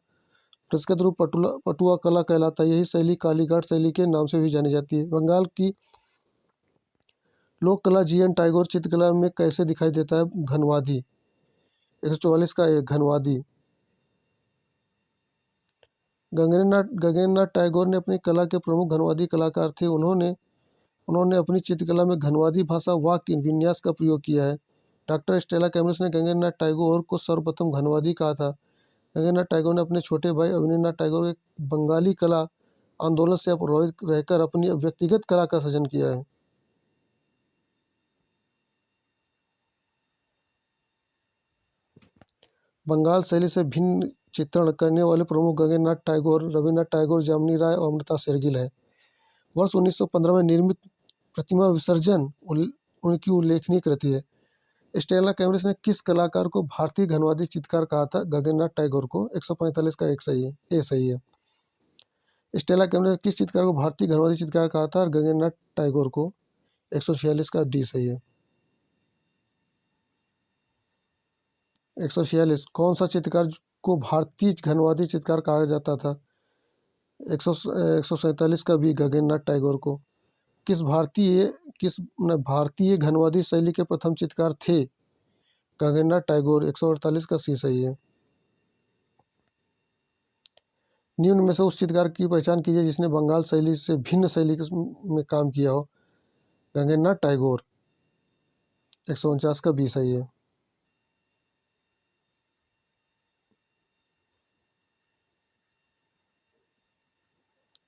प्रस्कृत रूप पटुआ कला कहलाता है। यही शैली कालीघाट शैली के नाम से भी जानी जाती है। बंगाल की लोक कला जी.एन. टैगोर चित्रकला में कैसे दिखाई देता है? घनवादी। 144 का एक घनवादी। गगनेन्द्रनाथ टैगोर ने अपनी कला के प्रमुख घनवादी कलाकार थे। उन्होंने अपनी चित्रकला में घनवादी भाषा वाक्य विन्यास का प्रयोग किया है। डॉक्टर स्टेला कैमरस ने गगनेन्द्रनाथ टैगोर को सर्वप्रथम घनवादी कहा था। गगनेन्द्रनाथ टैगोर ने अपने छोटे भाई अवनीन्द्रनाथ टैगोर के बंगाली कला आंदोलन से प्रभावित रहकर अपनी व्यक्तिगत कला का सृजन किया है। बंगाल शैली से भिन्न चित्रण करने वाले प्रमुख गगनेन्द्रनाथ टैगोर, रविन्द्रनाथ टैगोर, जामिनी राय और अमृता शेरगिल है। वर्ष 1915 में निर्मित प्रतिमा विसर्जन उनकी उल्लेखनीय कृति है। स्टेला कैमरस ने किस कलाकार को भारतीय घनवादी चित्रकार कहा था? गगनेन्द्रनाथ टैगोर को। 145 का एक सही है, ए सही है। स्टेला कैमरस ने किस चित्रकार को भारतीय घनवादी चित्रकार कहा था? और गगनेन्द्रनाथ टैगोर को। 146 का डी सही है। 146 कौन सा चित्रकार को भारतीय घनवादी चित्रकार कहा जाता था? 147 का भी गगनेन्द्रनाथ टैगोर को। किस भारतीय घनवादी शैली के प्रथम चित्रकार थे? गगनेन्द्रनाथ टैगोर। 148 का सी सही है। निम्न में से उस चित्रकार की पहचान कीजिए जिसने बंगाल शैली से भिन्न शैली में काम किया हो। गगनेन्द्रनाथ टैगोर। 149 का बी सही है।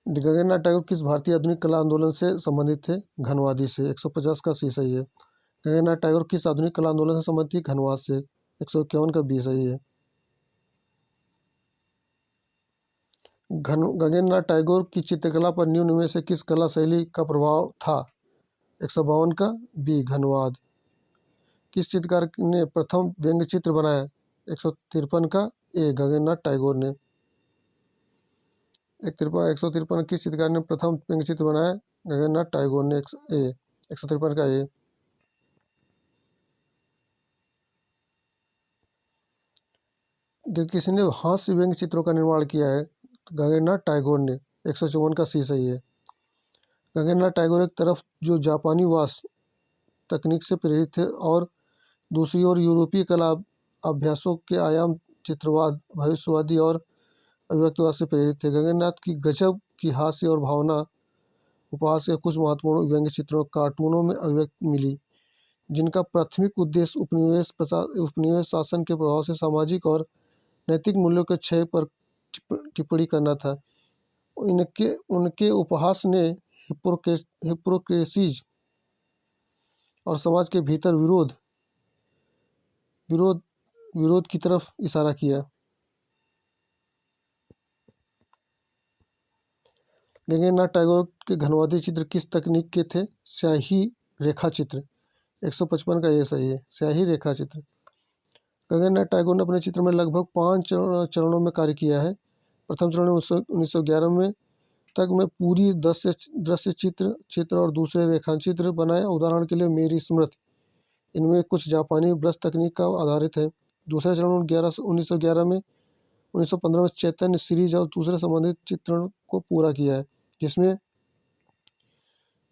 गगनेन्द्रनाथ टैगोर किस भारतीय आधुनिक कला आंदोलन से संबंधित थे? घनवादी से। 150 का सी सही है। गगनेन्द्रनाथ टैगोर किस आधुनिक कला आंदोलन से संबंधित थी? घनवाद से। 151 का बी सही है। गगनेन्द्रनाथ टैगोर की चित्रकला पर निम्न में से किस कला शैली का प्रभाव था? 152 का बी घनवाद। किस चित्रकार ने प्रथम व्यंग्य चित्र बनाया? 153 का ए गगनेन्द्रनाथ टैगोर ने। 153 किस चित्रकार ने प्रथम व्यंग्य चित्र बनाया? गगनेन्द्रनाथ टैगोर ने। 153 का ए। किसने हास्य व्यंग्य चित्रों का निर्माण किया है? गगनेन्द्रनाथ टैगोर ने। 154 का सी सही है। गगनेन्द्रनाथ टैगोर एक तरफ जो जापानी वास तकनीक से प्रेरित थे और दूसरी ओर यूरोपीय कला अभ्यासों के आयाम चित्रवाद, भविष्यवादी और अभिव्यक्तिवाद से प्रेरित थे। गगननाथ की गजब की हास्य और भावना उपहास के कुछ महत्वपूर्ण व्यंग्य चित्रों कार्टूनों में अभिव्यक्ति मिली, जिनका प्राथमिक उद्देश्य उपनिवेश शासन के प्रभाव से सामाजिक और नैतिक मूल्यों के क्षय पर टिप्पणी करना था। इनके उनके उपहास ने हिपोक्रेसीज और समाज के भीतर विरोध विरोध विरोध की तरफ इशारा किया। गगननाथ टैगोर के घनवादी चित्र किस तकनीक के थे? स्याही रेखा चित्र। 155 का ये सही है, स्याही रेखा चित्र। गगननाथ टैगोर ने अपने चित्र में लगभग 5 चरणों में कार्य किया है। प्रथम चरण 1911 में तक में पूरी दृश्य चित्र और दूसरे रेखांचित्र बनाए। उदाहरण के लिए मेरी स्मृति, इनमें कुछ जापानी ब्रश तकनीक का आधारित है। दूसरे चरण 1911 में 1915 में चैतन्य सीरीज और दूसरे संबंधित चित्रण को पूरा किया है, जिसमें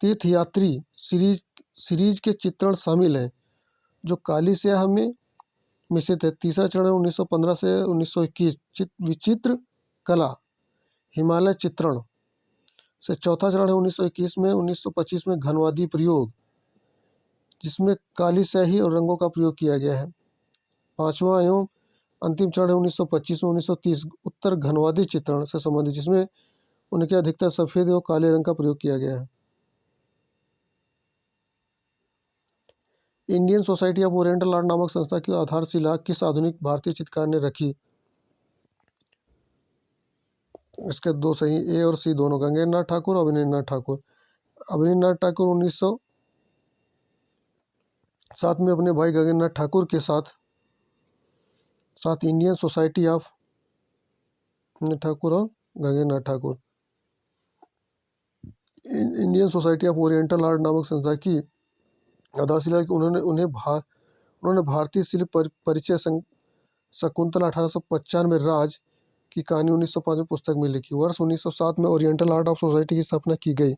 तीर्थयात्री सीरीज के चित्रण शामिल हैं, जो काली स्याह में मिश्रित है। तीसरा चरण 1915 से 1921 विचित्र कला हिमालय चित्रण से। चौथा चरण है 1921 में 1925 में घनवादी प्रयोग, जिसमें काली स्याही और रंगों का प्रयोग किया गया है। पांचवा एवं अंतिम चरण है 1925 में 1930 उत्तर घनवादी चित्रण से संबंधित, जिसमें उनके अधिकतर सफेद एवं काले रंग का प्रयोग किया गया है। Indian society of oriental art नामक संस्था की आधारशिला किस आधुनिक भारतीय चित्रकार ने रखी? इसके दो सही, ए और सी दोनों, गंगेन्द्र नाथ ठाकुर और अवनीन्द्र नाथ ठाकुर। अवनीन्द्र नाथ ठाकुर 1907 में अपने भाई गगनेन्द्र नाथ ठाकुर के साथ इंडियन सोसाइटी ऑफ ठाकुर और Gaganendra Nath Thakur Indian society of oriental art नामक संस्था की आधारशिला उन्होंने भारतीय शिल्प परिचय शकुंतला 1895 में राज की कहानी 1905 में पुस्तक में लिखी। वर्ष 1907 में ओरिएंटल आर्ट ऑफ सोसाइटी की स्थापना की गई।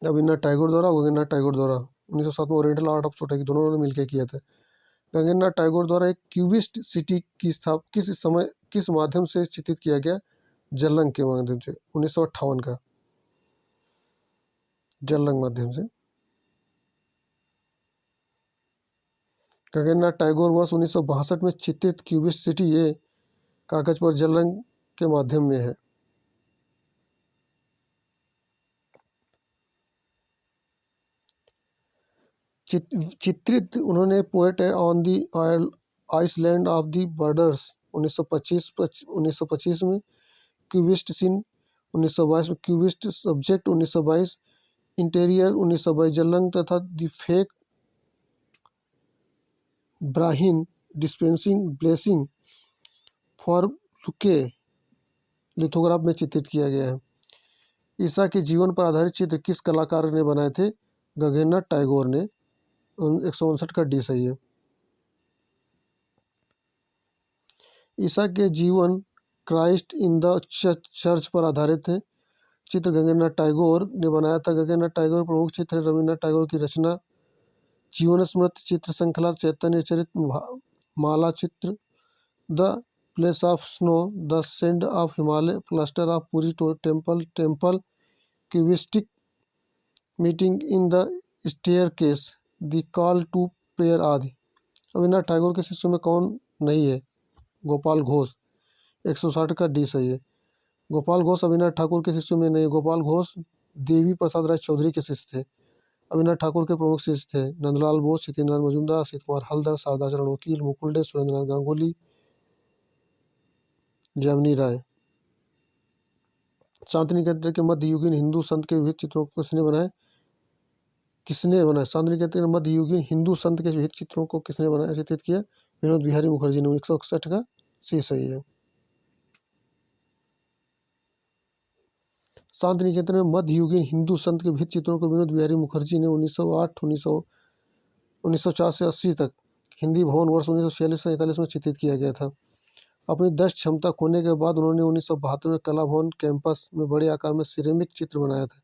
रविन्द्रनाथ टैगोर द्वारा, गगननाथ टैगोर द्वारा 1907 में ओरिएंटल आर्ट ऑफ सोसाइटी दोनों ने मिलकर किया था। गगननाथ टैगोर द्वारा एक क्यूबिस्ट सिटी की स्थापना किस माध्यम से चित्रित किया गया? जल रंग के माध्यम से। 1958 का जल रंग माध्यम से। गगननाथ टैगोर वर्ष 1962 में चित्रित क्यूबिस्ट सिटी ये कागज पर जल रंग के माध्यम में है। चित्रित उन्होंने poet on the island of the birds 1925 में, क्यूबिस्ट सीन 1922 में, क्यूबिस्ट सब्जेक्ट 1922, इंटीरियर 1922, जल रंग तथा the fake Brahmin dispensing blessing for लुके लिथोग्राफ में चित्रित किया गया है। ईसा के जीवन पर आधारित चित्र किस कलाकार ने बनाए थे? गगननाथ टैगोर ने। 159 का डी सही है। ईसा के जीवन क्राइस्ट इन द चर्च पर आधारित है। चित्र गगननाथ टैगोर ने बनाया था। गगननाथ टैगोर प्रमुख चित्र रविन्द्रनाथ टैगोर की रचना जीवन स्मृति चित्र श्रृंखला, चैतन्य चरित माला चित्र, the place of snow, the sand of Himalaya, plaster of Puri temple, cubistic meeting in the staircase, the call to prayer आदि। रविन्द्रनाथ टैगोर के शिष्यों में कौन नहीं है? गोपाल घोष। 160 का डी सही है। गोपाल घोष रविन्द्रनाथ ठाकुर के शिष्यों में नहीं। गोपाल घोष देवी प्रसाद राय चौधरी के शिष्य थे। रविन्द्रनाथ ठाकुर के प्रमुख शिष्य थे नंदलाल बोस, सत्येंद्रनाथ मजूमदार, असित कुमार हल्दर, शारदा चरण वकील, मुकुल डे, सुरेंद्रनाथ गांगुली, जैमिनी राय। शांतिनिकेतन के मध्ययुगीन हिंदू संत के विविध चित्रों को किसने बनाया? शांतिनिकेतन के मध्ययुगीन हिंदू संत के विविध चित्रों को किसने बनाया, चित्रित किया? विनोद बिहारी मुखर्जी ने। 161 का सी सही है। शांतिनिकेतन में मध्ययुगीन हिंदू संत के विविध चित्रों को विनोद बिहारी मुखर्जी ने 1904 से 80 तक हिंदी भवन वर्ष 1946 से 47 में चित्रित किया गया था। अपनी दृष्टि क्षमता खोने के बाद उन्होंने 1972 में कला भवन कैंपस में बड़े आकार में सिरेमिक चित्र बनाया था।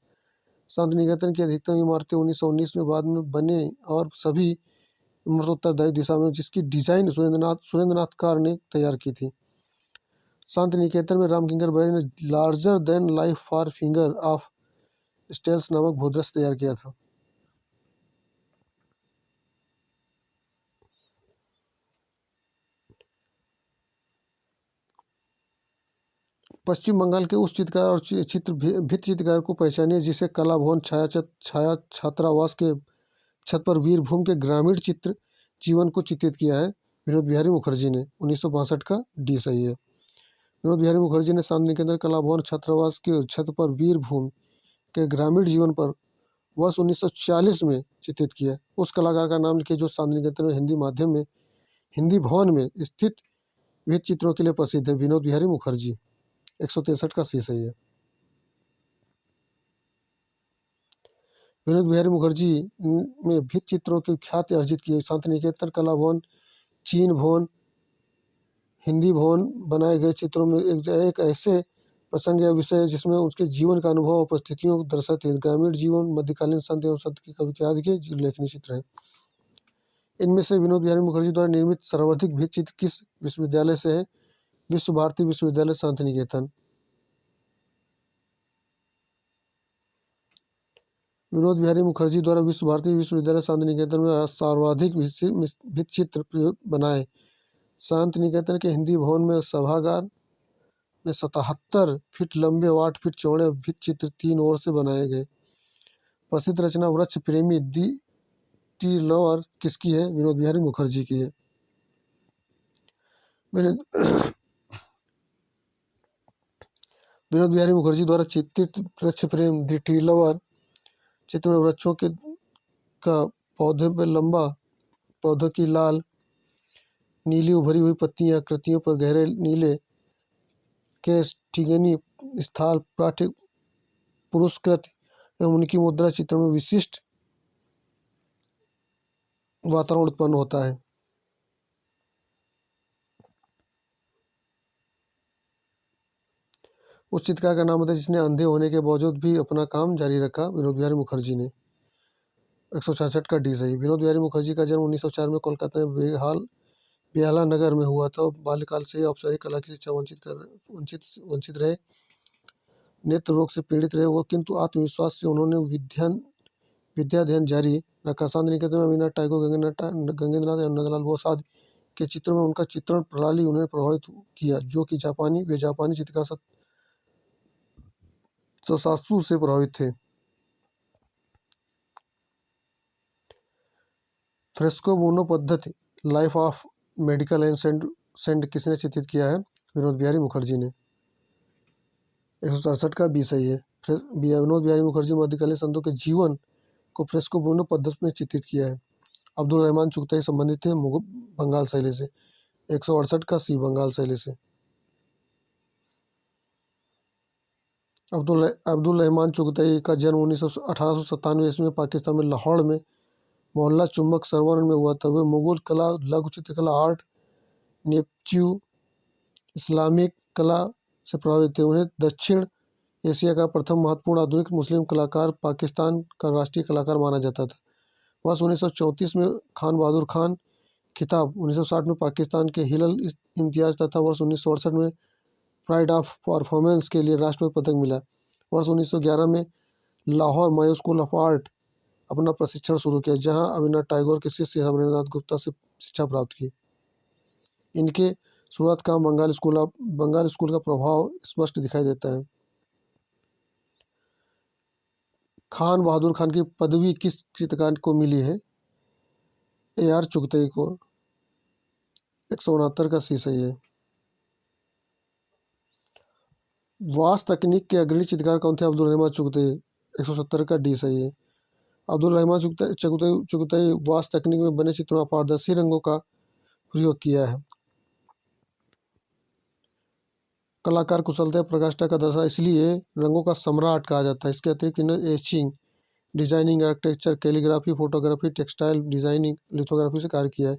शांति निकेतन की अधिकतम इमारतें 1919 में बाद में बने और सभी इमारतें उत्तरदायी दिशा में, जिसकी डिजाइन सुरेंद्रनाथ कार ने तैयार की थी। शांति निकेतन में रामकिंकर बैरी ने larger than life for finger of स्टेल्स नामक भूदृश्य तैयार किया था। पश्चिम बंगाल के उस चित्रकार और चित्र भित्ति चित्रकार को पहचानिए जिसे कला भवन छाया छात्रावास के छत पर वीरभूम के ग्रामीण चित्र जीवन को चित्रित किया है। विनोद बिहारी मुखर्जी ने 1962 का डी सही है। विनोद बिहारी मुखर्जी ने शांति निकेतन कला भवन छात्रावास के छत पर वीरभूम के ग्रामीण जीवन पर वर्ष 1940 में चित्रित किया है। उस कलाकार का नाम लिखिए जो शांति निकेतन में हिंदी माध्यम में हिंदी भवन में स्थित भित्ति चित्रों के लिए प्रसिद्ध है। विनोद बिहारी मुखर्जी। 163 का सी सही है। विनोद बिहारी मुखर्जी में भित्ति चित्रों की ख्याति अर्जित की। शांति निकेतन कला भवन, चीन भवन, हिंदी भवन बनाए गए चित्रों में एक ऐसे प्रसंग या विषय है जिसमें उसके जीवन का अनुभव और परिस्थितियों को दर्शाते हैं। ग्रामीण जीवन, मध्यकालीन संत एवं संत की कवि के आदि के लेखनी चित्र हैं। इनमें से विनोद बिहारी मुखर्जी द्वारा निर्मित सर्वाधिक भित्ति चित्र किस विश्वविद्यालय से है? विश्व भारती विश्वविद्यालय शांति निकेतन। विनोद बिहारी मुखर्जी द्वारा विश्व भारती विश्वविद्यालय शांति निकेतन में सर्वाधिक भित्ति चित्र बनाए। शांति निकेतन के हिंदी भवन में सभागार में 77 फीट लंबे और 8 फीट चौड़े भित्ति चित्र 3 ओर से बनाए गए। प्रसिद्ध रचना वृक्ष प्रेमी दी टी लवर किसकी है? विनोद बिहारी मुखर्जी की है। विनोद बिहारी मुखर्जी द्वारा चित्रित वृक्ष प्रेम दी टी लवर चित्र में वृक्षों के का पौधे पर लंबा पौधों की लाल नीली उभरी हुई पत्तियां, आकृतियों पर गहरे नीले केस, ठिगनी स्थल, पाठ्य पुरस्कृत एवं उनकी मुद्रा चित्र में विशिष्ट वातावरण उत्पन्न होता है। उस चित्रकार का नाम बताइए जिसने अंधे होने के बावजूद भी अपना काम जारी रखा? विनोद बिहारी मुखर्जी ने। 166 का डी सही। विनोद बिहारी मुखर्जी का जन्म 1904 में कोलकाता में बेहाला नगर में हुआ था। बाल्यकाल से औपचारिक कला की शिक्षा वंचित रहे। नेत्र रोग से पीड़ित रहे वो, किंतु आत्मविश्वास से उन्होंने विद्याध्ययन जारी रखा। शांति निकेतन में अविनाश टैगोर, गंगेंद्रनाथ एवं नंदलाल बोस आदि के चित्रों में उनका चित्रण प्रणाली उन्हें प्रभावित किया, जो कि जापानी चित्रकार ससात्सु से प्रभावित थे। फ्रेस्को बुनो पद्धति life of medical and saint किसने चित्रित किया है? विनोद बिहारी मुखर्जी ने। 167 का बी सही है। विनोद बिहारी मुखर्जी मध्यकालीन संतों के जीवन को फ्रेस्को बुनो पद्धति में चित्रित किया है। अब्दुल रहमान चुगताई संबंधित थे बंगाल शैली से। 168 का सी बंगाल शैली से। अब्दुल रहमान चुगताई का जन्म 1897 ईस्वी में पाकिस्तान में लाहौर में मोहल्ला चुम्बक सरवर में हुआ था। वे मुगल कला, लघु चित्रकला, आर्ट, नेपच्यू, इस्लामिक कला से प्रभावित थे। उन्हें दक्षिण एशिया का प्रथम महत्वपूर्ण आधुनिक मुस्लिम कलाकार, पाकिस्तान का राष्ट्रीय कलाकार माना जाता था। वर्ष 1934 में खान बहादुर खान खिताब, 1960 में पाकिस्तान के हिलाल इम्तियाज तथा वर्ष 1968 में प्राइड ऑफ परफॉर्मेंस के लिए राष्ट्रपति पदक मिला। वर्ष 1911 में लाहौर मायो स्कूल ऑफ आर्ट अपना प्रशिक्षण शुरू किया, जहां अविनाश टैगोर के शिष्य अमरेंद्रनाथ गुप्ता से शिक्षा प्राप्त की। इनके शुरुआत का बंगाल स्कूल का प्रभाव स्पष्ट दिखाई देता है। खान बहादुर खान की पदवी किस चित्रकार को मिली है? AR चुगताई को। 169 का सी सही है। वास्तु तकनीक के अग्रणी चित्रकार कौन थे? अब्दुल रहमान चुगताई। 170 का डी सही है। अब्दुल रहमान चुगताई वास्तु तकनीक में बने चित्रों में पारदर्शी रंगों का प्रयोग किया है। कलाकार कुशलता प्रकाष्ठा का दर्शा, इसलिए रंगों का सम्राट कहा जाता है। इसके अतिरिक्त इन्होंने etching, designing, architecture, calligraphy, photography, textile designing, lithography से कार्य किया है।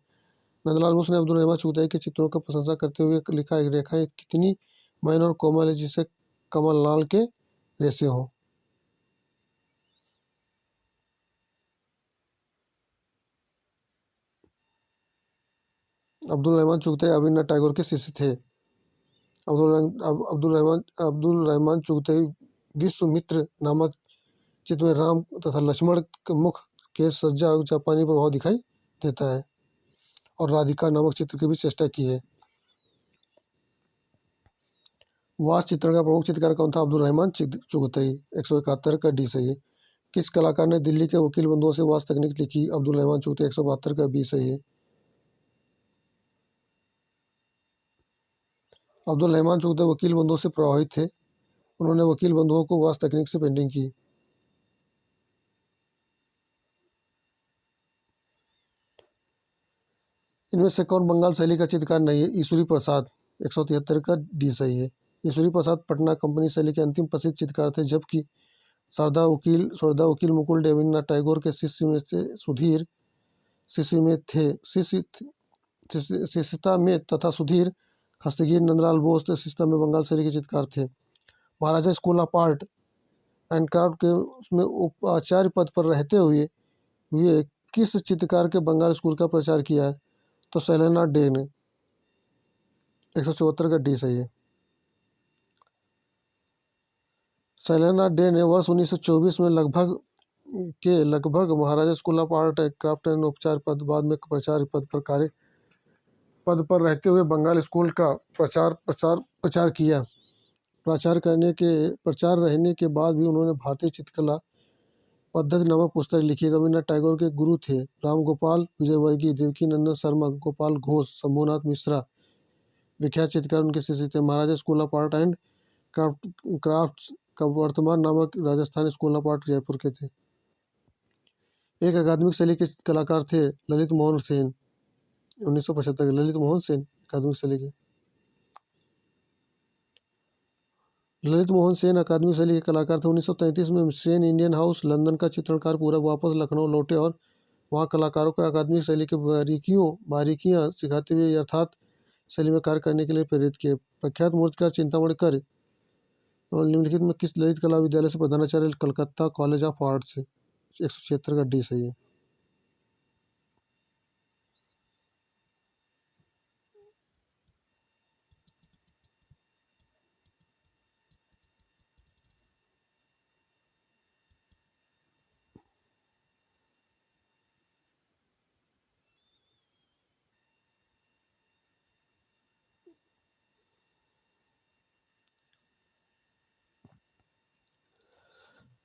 नंदलाल बोस ने अब्दुल रहमान चुगताई के चित्रों की प्रशंसा करते हुए लिखा, एक रेखाएं कितनी मैन और कोमल है जिसे कमल लाल के रेसे हो। अब्दुल रहमान चुगताई रवींद्रनाथ टैगोर के शिष्य थे। अब्दुल रहमान चुगताई विश्वामित्र नामक चित्र में राम तथा लक्ष्मण के मुख के सज्जा जापानी प्रभाव दिखाई देता है, और राधिका नामक चित्र की भी चेष्टा की है। वास चित्रण का प्रमुख चित्रकार कौन था? अब्दुल रहमान चुगताई। 171 का डी सही है। किस कलाकार ने दिल्ली के वकील बंधुओं से वास तकनीक लिखी? अब्दुल रहमान चुगताई। 172 का बी सही है। अब्दुल रहमान चुगताई वकील बंधुओं से प्रभावित थे। उन्होंने वकील बंधुओं को वास तकनीक से पेंटिंग की। इनमें से कौन बंगाल शैली का चित्रकार नहीं है? ईश्वरी प्रसाद। 173 का डी सही है। ईश्वरी प्रसाद पटना कंपनी शैली के अंतिम प्रसिद्ध चित्रकार थे, जबकि शारदा वकील मुकुल रवींद्रनाथ टैगोर के शिष्य में से सुधीर शिष्य में थे शिष्य शिष्यता में तथा सुधीर खस्तगीर नंदलाल बोस शिष्यता में बंगाल शैली के चित्रकार थे। Maharaja school of art and craft के उसमें उपाचार्य पद पर रहते हुए हुए किस चित्रकार के बंगाल स्कूल का प्रचार किया है? तो सेलेना डे ने। 174 का डी सही है। सेलेना डे ने वर्ष 1924 में लगभग Maharaja school of art and craft and उपचार पद बाद में प्रचार्य पद पर रहते हुए बंगाल स्कूल का प्रचार किया। प्रचार रहने के बाद भी उन्होंने भारतीय चित्रकला पद्धति नामक पुस्तक लिखी। रवींद्रनाथ टैगोर के गुरु थे राम गोपाल विजयवर्गीय, देवकी नंदन शर्मा, गोपाल घोष, शंभुनाथ मिश्रा विख्यात चित्रकार उनके शिष्य थे। Maharaja school of art and crafts का वर्तमान नामक Rajasthan school of art Jaipur के थे। एक अकादमिक शैली के कलाकार थे ललित मोहन सेन। 1975 के ललित मोहन सेन अकादमिक शैली के अकादमिक शैली के कलाकार थे। 1933 में सेन इंडियन हाउस लंदन का चित्रणकार पूरा वापस लखनऊ लौटे और वहाँ कलाकारों को अकादमिक शैली की बारीकियाँ सिखाते हुए यथार्थ शैली में कार्य करने के लिए प्रेरित किए। प्रख्यात मूर्तिकार चिंतामणि कर निम्नलिखित में किस ललित कला विद्यालय से प्रधानाचार्य? कलकत्ता कॉलेज ऑफ आर्ट से। 176 का डी सही है।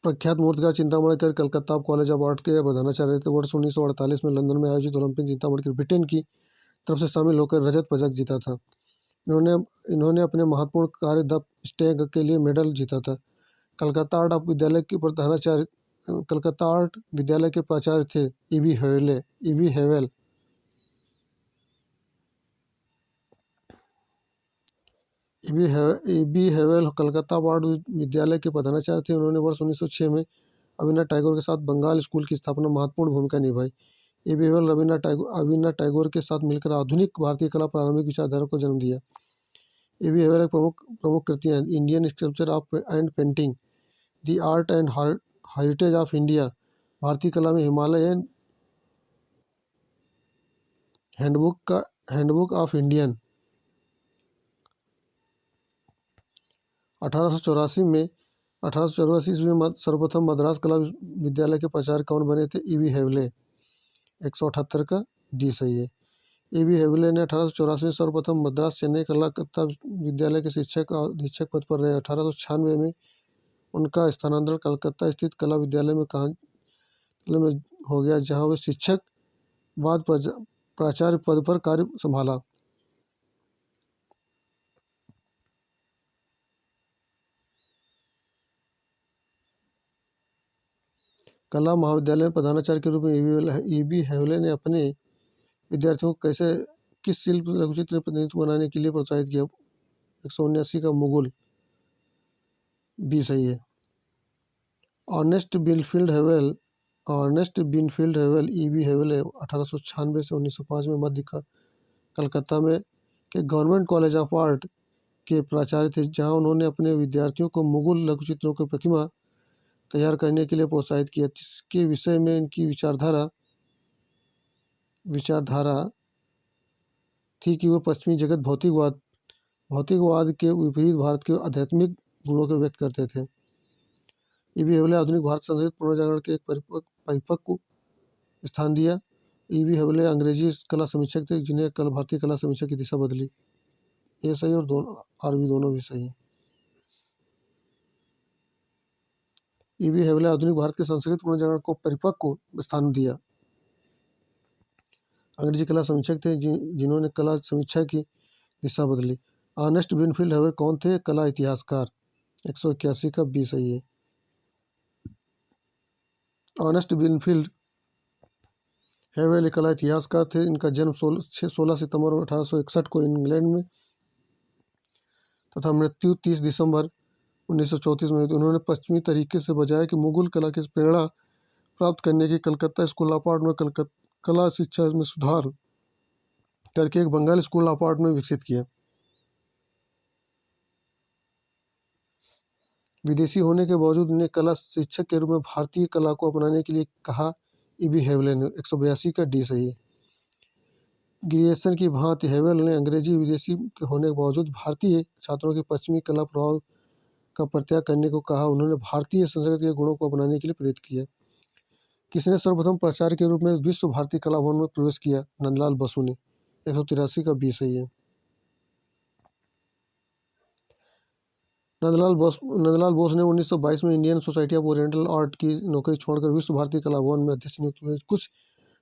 प्रख्यात मूर्तिकार चिंतामणि कर कलकत्ता कॉलेज ऑफ आर्ट के प्रधानाचार्य थे। वर्ष 1948 में लंदन में आयोजित ओलंपिक चिंतामणि कर ब्रिटेन की तरफ से शामिल होकर रजत पदक जीता था। इन्होंने अपने महत्वपूर्ण कार्य द स्टैग के लिए मेडल जीता था। कलकत्ता आर्ट विद्यालय के प्राचार्य थे EV Havells. EB Havells Calcutta art विद्यालय के प्रधानाचार्य थे। उन्होंने वर्ष 1906 में रवींद्रनाथ टैगोर के साथ बंगाल स्कूल की स्थापना महत्वपूर्ण भूमिका निभाई। ईबी हेवेल रवींद्रनाथ टैगोर के साथ मिलकर आधुनिक भारतीय कला प्रारंभिक विचारधारा को जन्म दिया। ईबी हेवेल की प्रमुख कृतियाँ Indian sculpture and painting, the art and heritage of India, भारतीय कला में हिमालयन, हैंडबुक ऑफ इंडियन। 1884 में सर्वप्रथम मद्रास कला विद्यालय के प्राचार्य कौन बने थे? ईवी हेवले। 178 का डी सही है। ईवी हेवले ने 1884 में सर्वप्रथम मद्रास चेन्नई कलकत्ता विद्यालय के अधीक्षक पद पर रहे। 1896 में उनका स्थानांतरण कलकत्ता स्थित कला विद्यालय में हो गया, जहां वे शिक्षक बाद प्राचार्य पद पर कार्य संभाला। कला महाविद्यालय में प्रधानाचार्य के रूप में ईबी हेवले ने अपने विद्यार्थियों को किस शिल्प लघुचित्र प्रतिनिधित्व बनाने के लिए प्रोत्साहित किया? 179 का मुगल बी सही है। ऑर्नेस्ट बिनफील्ड हेवेल ईबी हेवले 1896 से 1905 में कलकत्ता में के गवर्नमेंट कॉलेज ऑफ आर्ट के प्राचार्य थे, जहां उन्होंने अपने विद्यार्थियों को मुगल लघुचित्रों की प्रतिमा तैयार करने के लिए प्रोत्साहित किया, जिसके विषय में इनकी विचारधारा थी कि वह पश्चिमी जगत भौतिकवाद के विपरीत भारत के आध्यात्मिक गुणों को व्यक्त करते थे। ईवी हेगड़े आधुनिक भारत संस्कृति पुनर्जागरण के एक परिपक्व स्थान दिया। ईवी हेगड़े अंग्रेजी कला समीक्षक थे, जिन्हें कल भारतीय कला समीक्षा की दिशा बदली। ये सही और दोनों आरवी दोनों भी सही। ईवी हेगड़े आधुनिक भारत के संस्कृत पुनर्जागरण को परिपक्व स्थान दिया। अंग्रेजी कला समीक्षक थे, जिन्होंने कला समीक्षा की दिशा बदली। अर्नेस्ट विनफील्ड हेगड़े कौन थे? कला इतिहासकार। 181 का बी सही है। अर्नेस्ट विनफील्ड हेगड़े कला इतिहासकार थे। इनका जन्म 16 सितंबर 1861 को इंग्लैंड में तथा मृत्यु 30 दिसंबर 1934 में हुई। उन्होंने पश्चिमी तरीके से बजाय कि मुगल कला की प्रेरणा प्राप्त करने की कलकत्ता स्कूल ऑफ आर्ट में कला शिक्षा में सुधार करके एक बंगाल स्कूल ऑफ आर्ट में विकसित किया। विदेशी होने के बावजूद उन्हें कला शिक्षक के रूप में भारतीय कला को अपनाने के लिए कहा। ईवी हेगड़े ने 182 का डी सही है। ग्रियर्सन की भांति हेगड़े ने अंग्रेजी विदेशी होने के बावजूद भारतीय छात्रों के पश्चिमी कला प्रभाव का परित्याग करने को कहा। उन्होंने भारतीय संस्कृति के गुणों को अपनाने के लिए प्रेरित किया। किसने सर्वप्रथम प्राचार्य के रूप में विश्व भारती कला भवन में प्रवेश किया? नंदलाल बसु ने। 183 का बी सही है। नंदलाल बोस ने 1922 में Indian society of oriental art की नौकरी छोड़कर विश्व भारती कला भवन में अध्यक्ष नियुक्त हुए। कुछ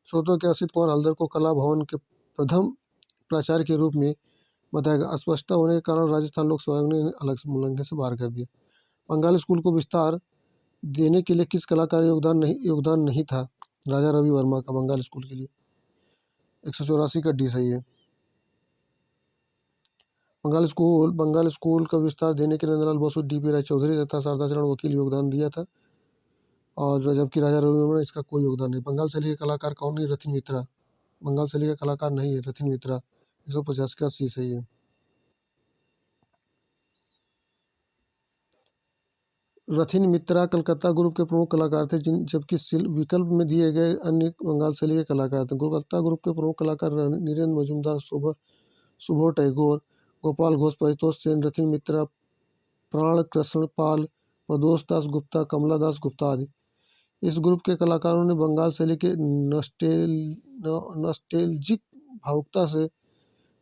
स्रोतों के असित कुमार हल्दर को कला भवन के प्रथम प्राचार्य के रूप में बताया गया। अस्पष्टता होने के कारण राजस्थान लोक सेवा आयोग ने अलग से मूल्यांकन से बाहर कर दिया। बंगाल स्कूल को विस्तार देने के लिए किस कलाकार योगदान नहीं था? राजा रवि वर्मा का बंगाल स्कूल के लिए। 184 का डी सही है। बंगाल स्कूल का विस्तार देने के लिए नंदलाल बसु, डीपी राय चौधरी तथा शारदाचरण वकील योगदान दिया था, और जबकि राजा रवि वर्मा ने इसका कोई योगदान नहीं। बंगाल शैली के कलाकार कौन है? रथिन मित्रा। बंगाल शैली का कलाकार नहीं है रथिन मित्रा। 150 का सी सही है। रथिन मित्रा कलकत्ता ग्रुप के प्रमुख कलाकार थे, जबकि विकल्प में दिए गए अन्य बंगाल शैली के कलाकार थे। कलकत्ता ग्रुप के प्रमुख कलाकार नीरेंद्र मजूमदार, सुबोध टैगोर, गोपाल घोष, परितोष सेन, रथिन मित्रा, प्राण कृष्ण पाल, प्रदोष दास गुप्ता, कमला दास गुप्ता आदि। इस ग्रुप के कलाकारों ने बंगाल शैली के नॉस्टेल्जिक भावुकता से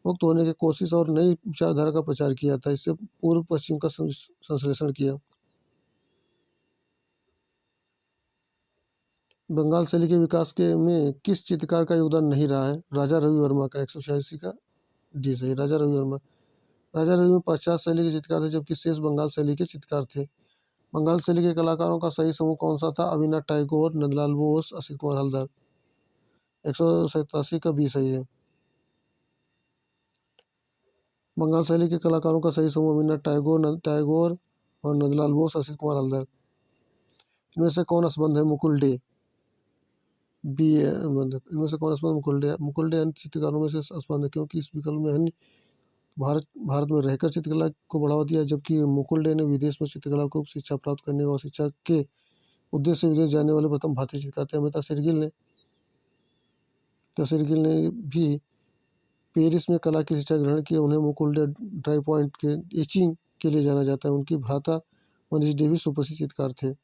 मुक्त होने की कोशिश और नई विचारधारा का प्रचार किया था। इससे पूर्व पश्चिम का संश्लेषण किया। बंगाल शैली के विकास में किस चित्रकार का योगदान नहीं रहा है? राजा रवि वर्मा का। 186 का डी सही। राजा रवि वर्मा। राजा रवि में पाश्चात्य शैली के चित्रकार थे, जबकि शेष बंगाल शैली के चित्रकार थे। बंगाल शैली के कलाकारों का सही समूह कौन सा था? अविनाश टैगोर, नंदलाल बोस, असित कुमार हल्दर। 187 का बी सही है। बंगाल शैली के कलाकारों का सही समूह अविनाश टैगोर और नंदलाल बोस, असित कुमार हल्दर। इनमें से कौन असंबद्ध है? मुकुल डे। बी इनमें से कौन असंबद्ध? मुकुल डे अन्य चित्रकारों में से असंबद्ध है, क्योंकि इस विकल्प में अन्य भारत में रहकर चित्रकला को बढ़ावा दिया, जबकि मुकुल डे ने विदेश में चित्रकला को शिक्षा प्राप्त करने और शिक्षा के उद्देश्य से विदेश जाने वाले प्रथम भारतीय चित्रकार थे। अमिता शेरगिल ने भी पेरिस में कला की शिक्षा ग्रहण की। उन्हें मुकुल डे ड्राई पॉइंट के एचिंग के लिए जाना जाता है। उनकी भ्राता मनीष डे भी सुप्रसिद्ध चित्रकार थे।